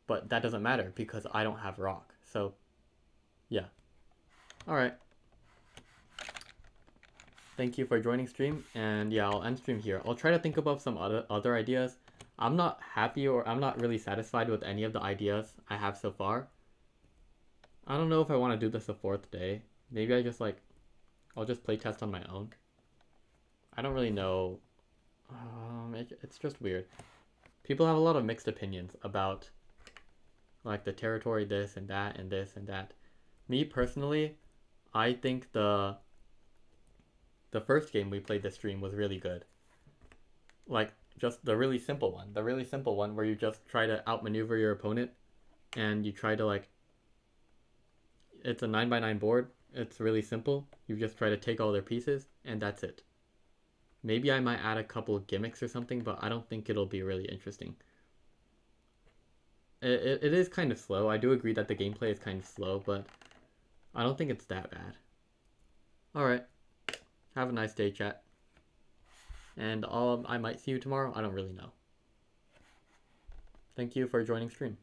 But that doesn't matter because I don't have rock. So, yeah. Alright. Thank you for joining stream. And yeah, I'll end stream here. I'll try to think about some other ideas. I'm not happy or I'm not really satisfied with any of the ideas I have so far. I don't know if I want to do this a fourth day. Maybe I just like, I'll just play test on my own. I don't really know. It's just weird. People have a lot of mixed opinions about like the territory, this and that and this and that. Me personally, I think the first game we played this stream was really good. Like just the really simple one where you just try to outmaneuver your opponent and you try to like, it's a 9x9 board. It's really simple. You just try to take all their pieces and that's it. Maybe I might add a couple of gimmicks or something, but I don't think it'll be really interesting. It is kind of slow. I do agree that the gameplay is kind of slow, but I don't think it's that bad. Alright. Have a nice day, chat. And I might see you tomorrow. I don't really know. Thank you for joining stream.